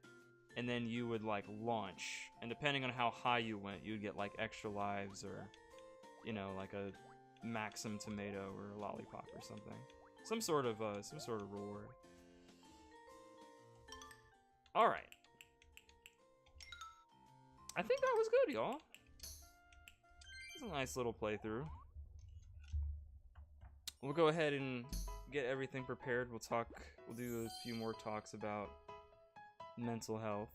And then you would, like, launch. And depending on how high you went, you'd get, like, extra lives or, you know, like a Maxim tomato or lollipop or something. Some sort of reward. All right. I think that was good, y'all. It's a nice little playthrough. We'll go ahead and get everything prepared. We'll do a few more talks about mental health.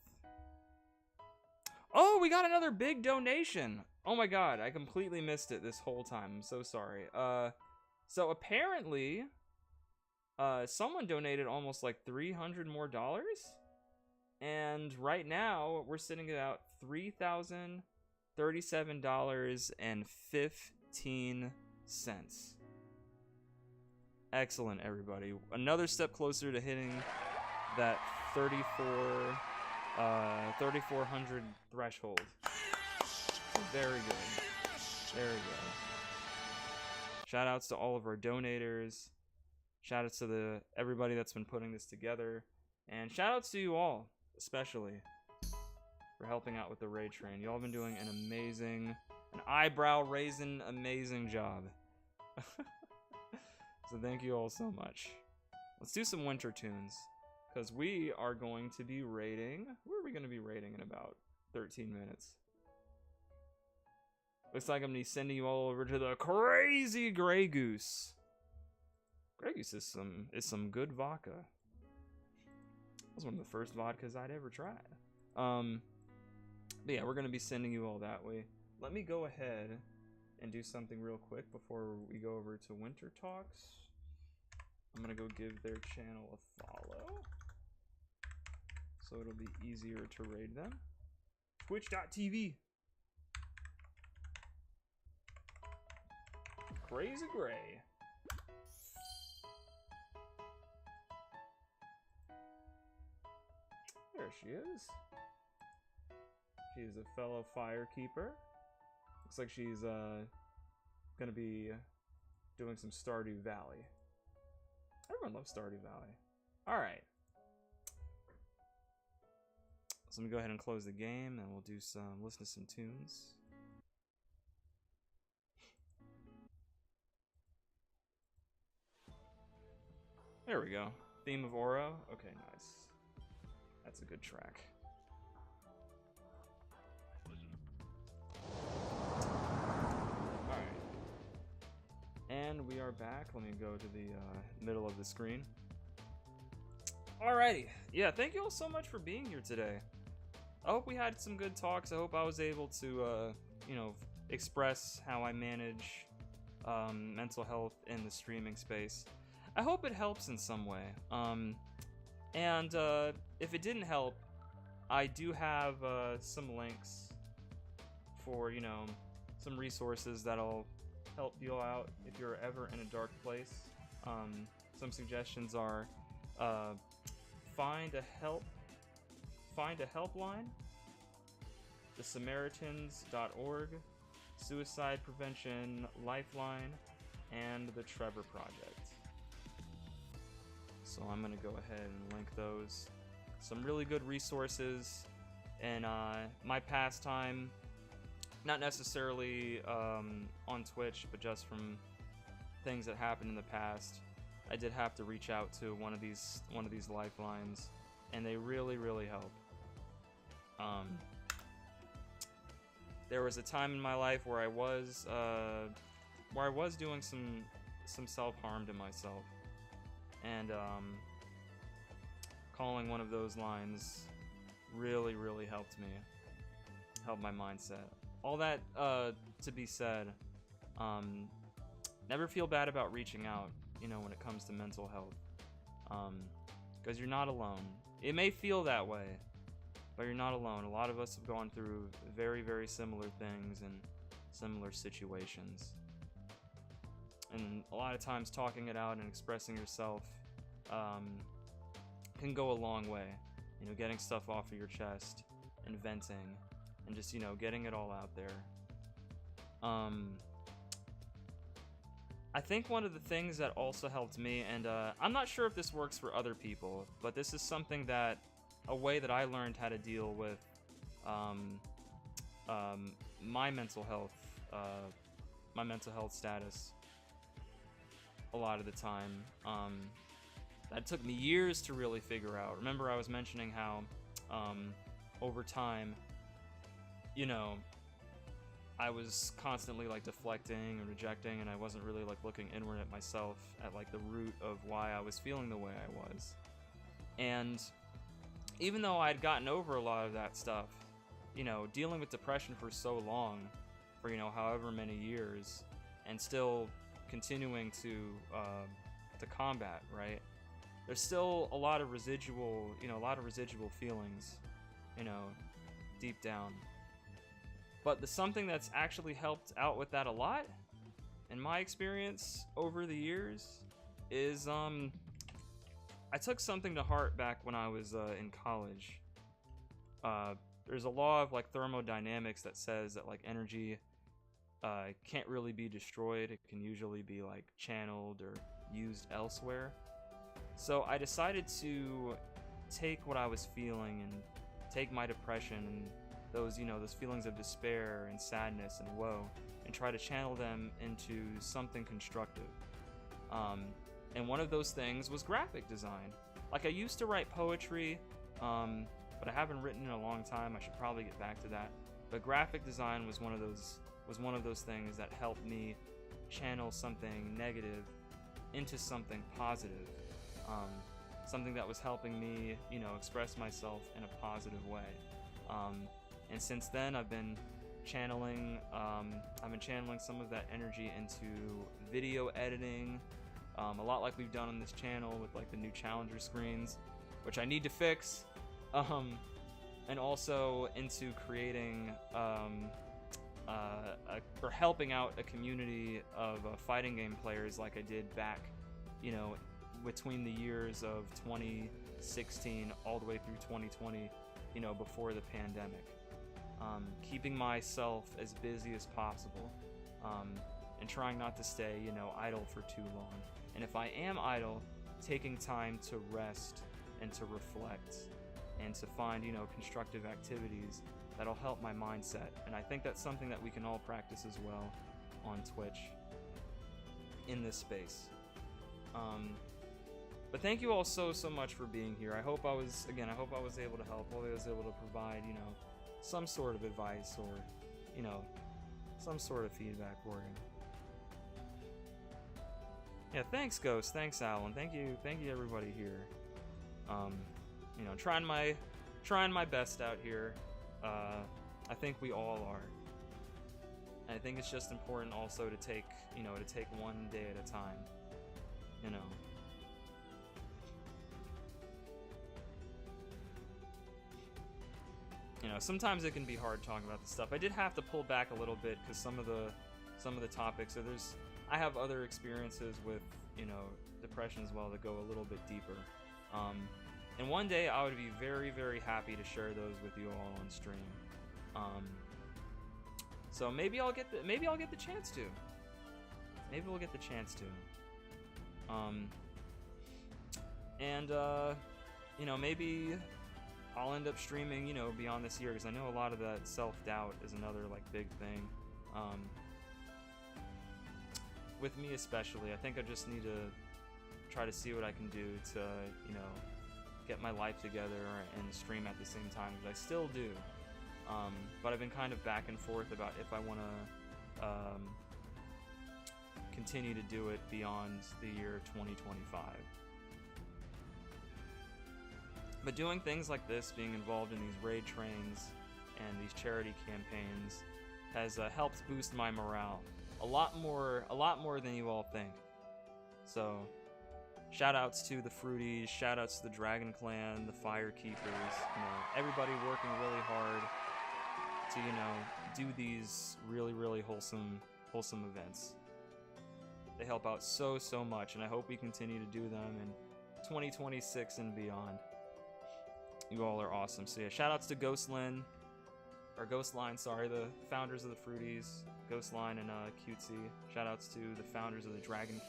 Oh, we got another big donation. Oh my god, I completely missed it this whole time. I'm so sorry. So apparently, someone donated almost like $300 more. And right now, we're sitting at about $3,037.15. Excellent, everybody. Another step closer to hitting that 3,400 threshold. Very good. Very good. Shout outs to all of our donators. Shout outs to everybody that's been putting this together. And shout outs to you all, especially, for helping out with the raid train. You all have been doing an eyebrow-raising, amazing job. So thank you all so much. Let's do some winter tunes, because we are going to be raiding. Where are we going to be raiding in about 13 minutes? Looks like I'm going to be sending you all over to the crazy Grey Goose. Grey Goose is some good vodka. That was one of the first vodkas I'd ever tried. But yeah, we're going to be sending you all that way. Let me go ahead and do something real quick before we go over to Winter Talks. I'm going to go give their channel a follow, so it'll be easier to raid them. Twitch.tv. Crazy Gray. There she is. She's a fellow firekeeper. Looks like she's gonna be doing some Stardew Valley. Everyone loves Stardew Valley. Alright. So let me go ahead and close the game and we'll do listen to some tunes. There we go. Theme of Oro. Okay, nice. That's a good track. Alright. And we are back. Let me go to the middle of the screen. Alrighty. Yeah, thank you all so much for being here today. I hope we had some good talks. I hope I was able to, express how I manage mental health in the streaming space. I hope it helps in some way. And if it didn't help, I do have some links for, some resources that'll help you out if you're ever in a dark place. Some suggestions are find a helpline, the Samaritans.org, Suicide Prevention Lifeline, and the Trevor Project. So I'm going to go ahead and link those. Some really good resources in my pastime, not necessarily on Twitch, but just from things that happened in the past. I did have to reach out to one of these lifelines, and they really, really help. There was a time in my life where I was doing some self-harm to myself, and calling one of those lines really, really helped me, helped my mindset. All that to be said, never feel bad about reaching out, when it comes to mental health, because you're not alone. It may feel that way, but you're not alone. A lot of us have gone through very, very similar things and similar situations. And a lot of times talking it out and expressing yourself can go a long way. Getting stuff off of your chest and venting and just, getting it all out there. I think one of the things that also helped me, and I'm not sure if this works for other people, but this is something a way that I learned how to deal with my mental health status a lot of the time. That took me years to really figure out. Remember I was mentioning how over time, you know, I was constantly like deflecting and rejecting, and I wasn't really like looking inward at myself at like the root of why I was feeling the way I was. And even though I'd gotten over a lot of that stuff, you know, dealing with depression for so long, for, you know, however many years, and still continuing to combat, right? There's still a lot of residual, you know, feelings, you know, deep down. But something that's actually helped out with that a lot, in my experience over the years, is I took something to heart back when I was in college. There's a law of like thermodynamics that says that like energy can't really be destroyed. It can usually be like channeled or used elsewhere. So I decided to take what I was feeling and take my depression and those, you know, those feelings of despair and sadness and woe, and try to channel them into something constructive. And one of those things was graphic design. Like, I used to write poetry, but I haven't written in a long time. I should probably get back to that. But graphic design was one of those things that helped me channel something negative into something positive. Something that was helping me, you know, express myself in a positive way. And since then, I've been channeling some of that energy into video editing, a lot like we've done on this channel with like the new challenger screens, which I need to fix, and also into creating or helping out a community of fighting game players like I did back, you know, between the years of 2016 all the way through 2020, you know, before the pandemic. Keeping myself as busy as possible, and trying not to stay, you know, idle for too long. And if I am idle, taking time to rest and to reflect and to find, you know, constructive activities that'll help my mindset. And I think that's something that we can all practice as well on Twitch in this space. But thank you all so much for being here. I hope I was able to help. Hopefully I was able to provide, you know, some sort of advice or, you know, some sort of feedback for you. Yeah, thanks Ghost, thanks Alan, thank you everybody here. You know, trying my best out here. I think we all are. And I think it's just important also to take one day at a time. You know. You know, sometimes it can be hard talking about this stuff. I did have to pull back a little bit because some of the topics. So I have other experiences with, you know, depression as well that go a little bit deeper. And one day I would be very, very happy to share those with you all on stream. So maybe I'll get the chance to. Maybe we'll get the chance to. And you know, maybe I'll end up streaming, you know, beyond this year, because I know a lot of that self-doubt is another like big thing. With me especially, I think I just need to try to see what I can do to, you know, get my life together and stream at the same time, because I still do. But I've been kind of back and forth about if I want to continue to do it beyond the year 2025. But doing things like this, being involved in these raid trains and these charity campaigns, has helped boost my morale a lot more than you all think. So, shout outs to the Fruities, shout outs to the Dragon Clan, the Fire Keepers, you know, everybody working really hard to, you know, do these really, really wholesome events. They help out so much, and I hope we continue to do them in 2026 and beyond. You all are awesome. So yeah, shout outs to Ghostline, the founders of the Fruities, Ghostline and Cutesy. Shout outs to the founders of the Dragon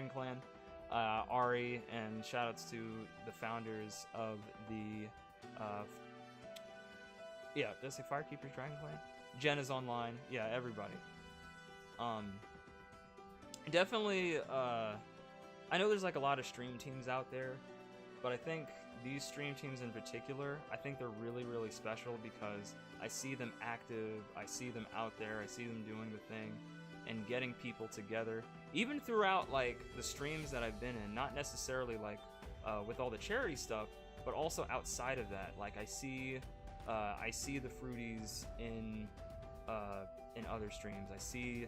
Clan, Ari, and shout outs to the founders of the did I say Firekeepers Dragon Clan? Jen is online. Yeah, everybody. definitely, I know there's like a lot of stream teams out there, but I think these stream teams in particular, I think they're really, really special because I see them active, I see them out there, I see them doing the thing, and getting people together, even throughout like the streams that I've been in, not necessarily like with all the charity stuff, but also outside of that. Like I see the Fruities in other streams. I see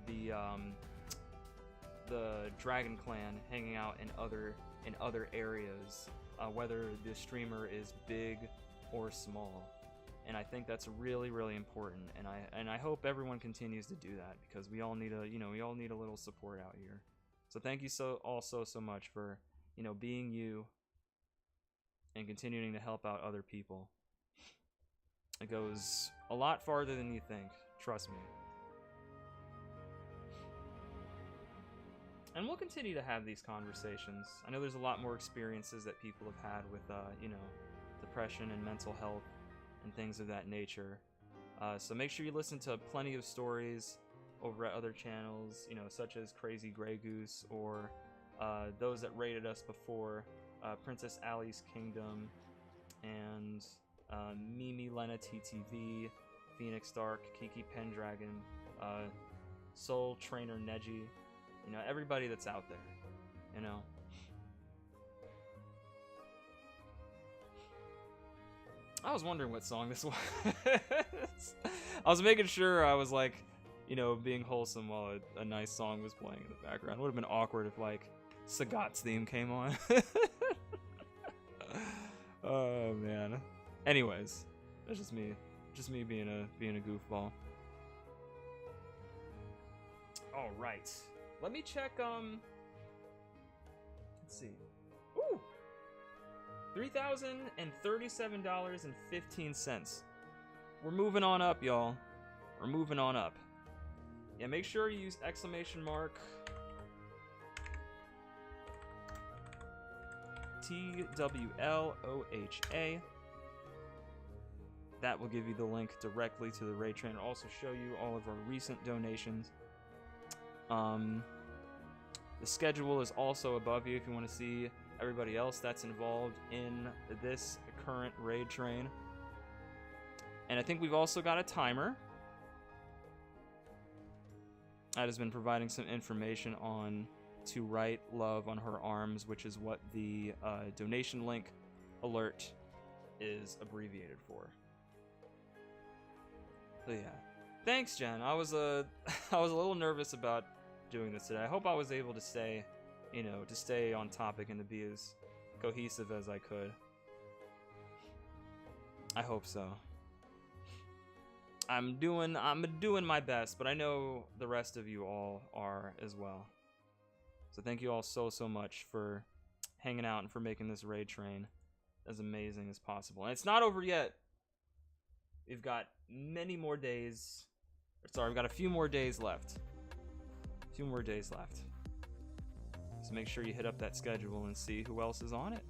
the Dragon Clan hanging out in other areas, whether the streamer is big or small. And I think that's really, really important. And I hope everyone continues to do that because we all need a little support out here. So thank you so much for, being you and continuing to help out other people. It goes a lot farther than you think, trust me. And we'll continue to have these conversations. I know there's a lot more experiences that people have had with, depression and mental health and things of that nature. So make sure you listen to plenty of stories over at other channels, such as Crazy Grey Goose or those that rated us before, Princess Ali's Kingdom, and Mimi Lena TTV, Phoenix Dark, Kiki Pendragon, Soul Trainer Neji, everybody that's out there, I was wondering what song this was. I was making sure I was like, being wholesome while a nice song was playing in the background. It would have been awkward if like Sagat's theme came on. Oh man. Anyways, that's just me being a goofball. All right. Let me check. Let's see. Ooh, $3,037.15. We're moving on up, y'all. We're moving on up. Yeah, make sure you use exclamation mark TWLOHA. That will give you the link directly to the raid train. It'll also show you all of our recent donations. The schedule is also above you if you want to see everybody else that's involved in this current raid train. And I think we've also got a timer that has been providing some information on to write love on her arms, which is what the donation link alert is abbreviated for. So yeah, thanks, Jen. I was a little nervous about doing this today. I hope I was able to stay, to stay on topic and to be as cohesive as I could. I hope so. I'm doing my best, but I know the rest of you all are as well. So thank you all so much for hanging out and for making this raid train as amazing as possible. And it's not over yet. We've got many more days. Sorry, we've got a few more days left. So make sure you hit up that schedule and see who else is on it.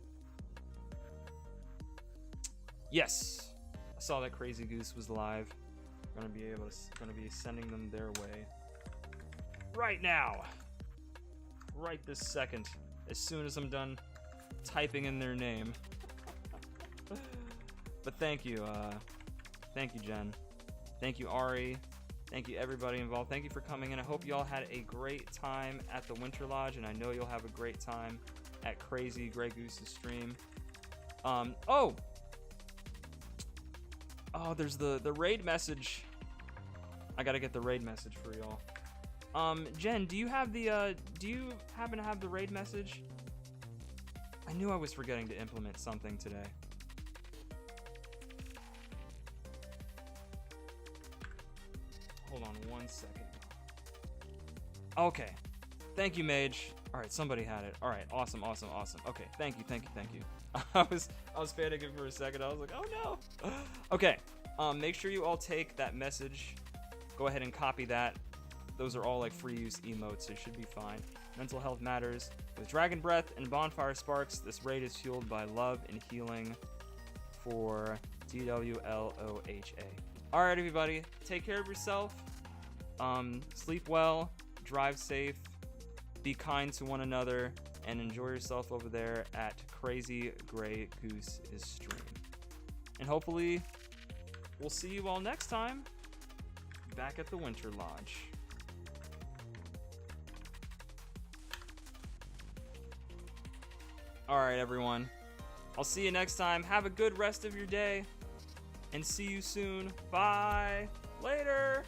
Yes, I saw that Crazy Goose was live. Gonna be sending them their way right now, right this second, as soon as I'm done typing in their name. But thank you Jen, thank you Ari, thank you everybody involved, thank you for coming in. I hope you all had a great time at the Winter Lodge, and I know you'll have a great time at Crazy Grey Goose's stream. Oh, there's the raid message. I gotta get the raid message for y'all. Jen, do you happen to have the raid message? I knew I was forgetting to implement something today. Hold on one second. Okay. Thank you, Mage. Alright, somebody had it. Alright, awesome. Okay, thank you. I was panicking for a second. I was like, oh no. Okay, make sure you all take that message. Go ahead and copy that. Those are all like free use emotes, so it should be fine. Mental health matters. With Dragon Breath and Bonfire Sparks, this raid is fueled by love and healing for TWLOHA. Alright, everybody, take care of yourself. Sleep well, drive safe, be kind to one another, and enjoy yourself over there at Crazy Gray Goose is stream. And hopefully, we'll see you all next time back at the Winter Lodge. Alright, everyone. I'll see you next time. Have a good rest of your day. And see you soon. Bye. Later.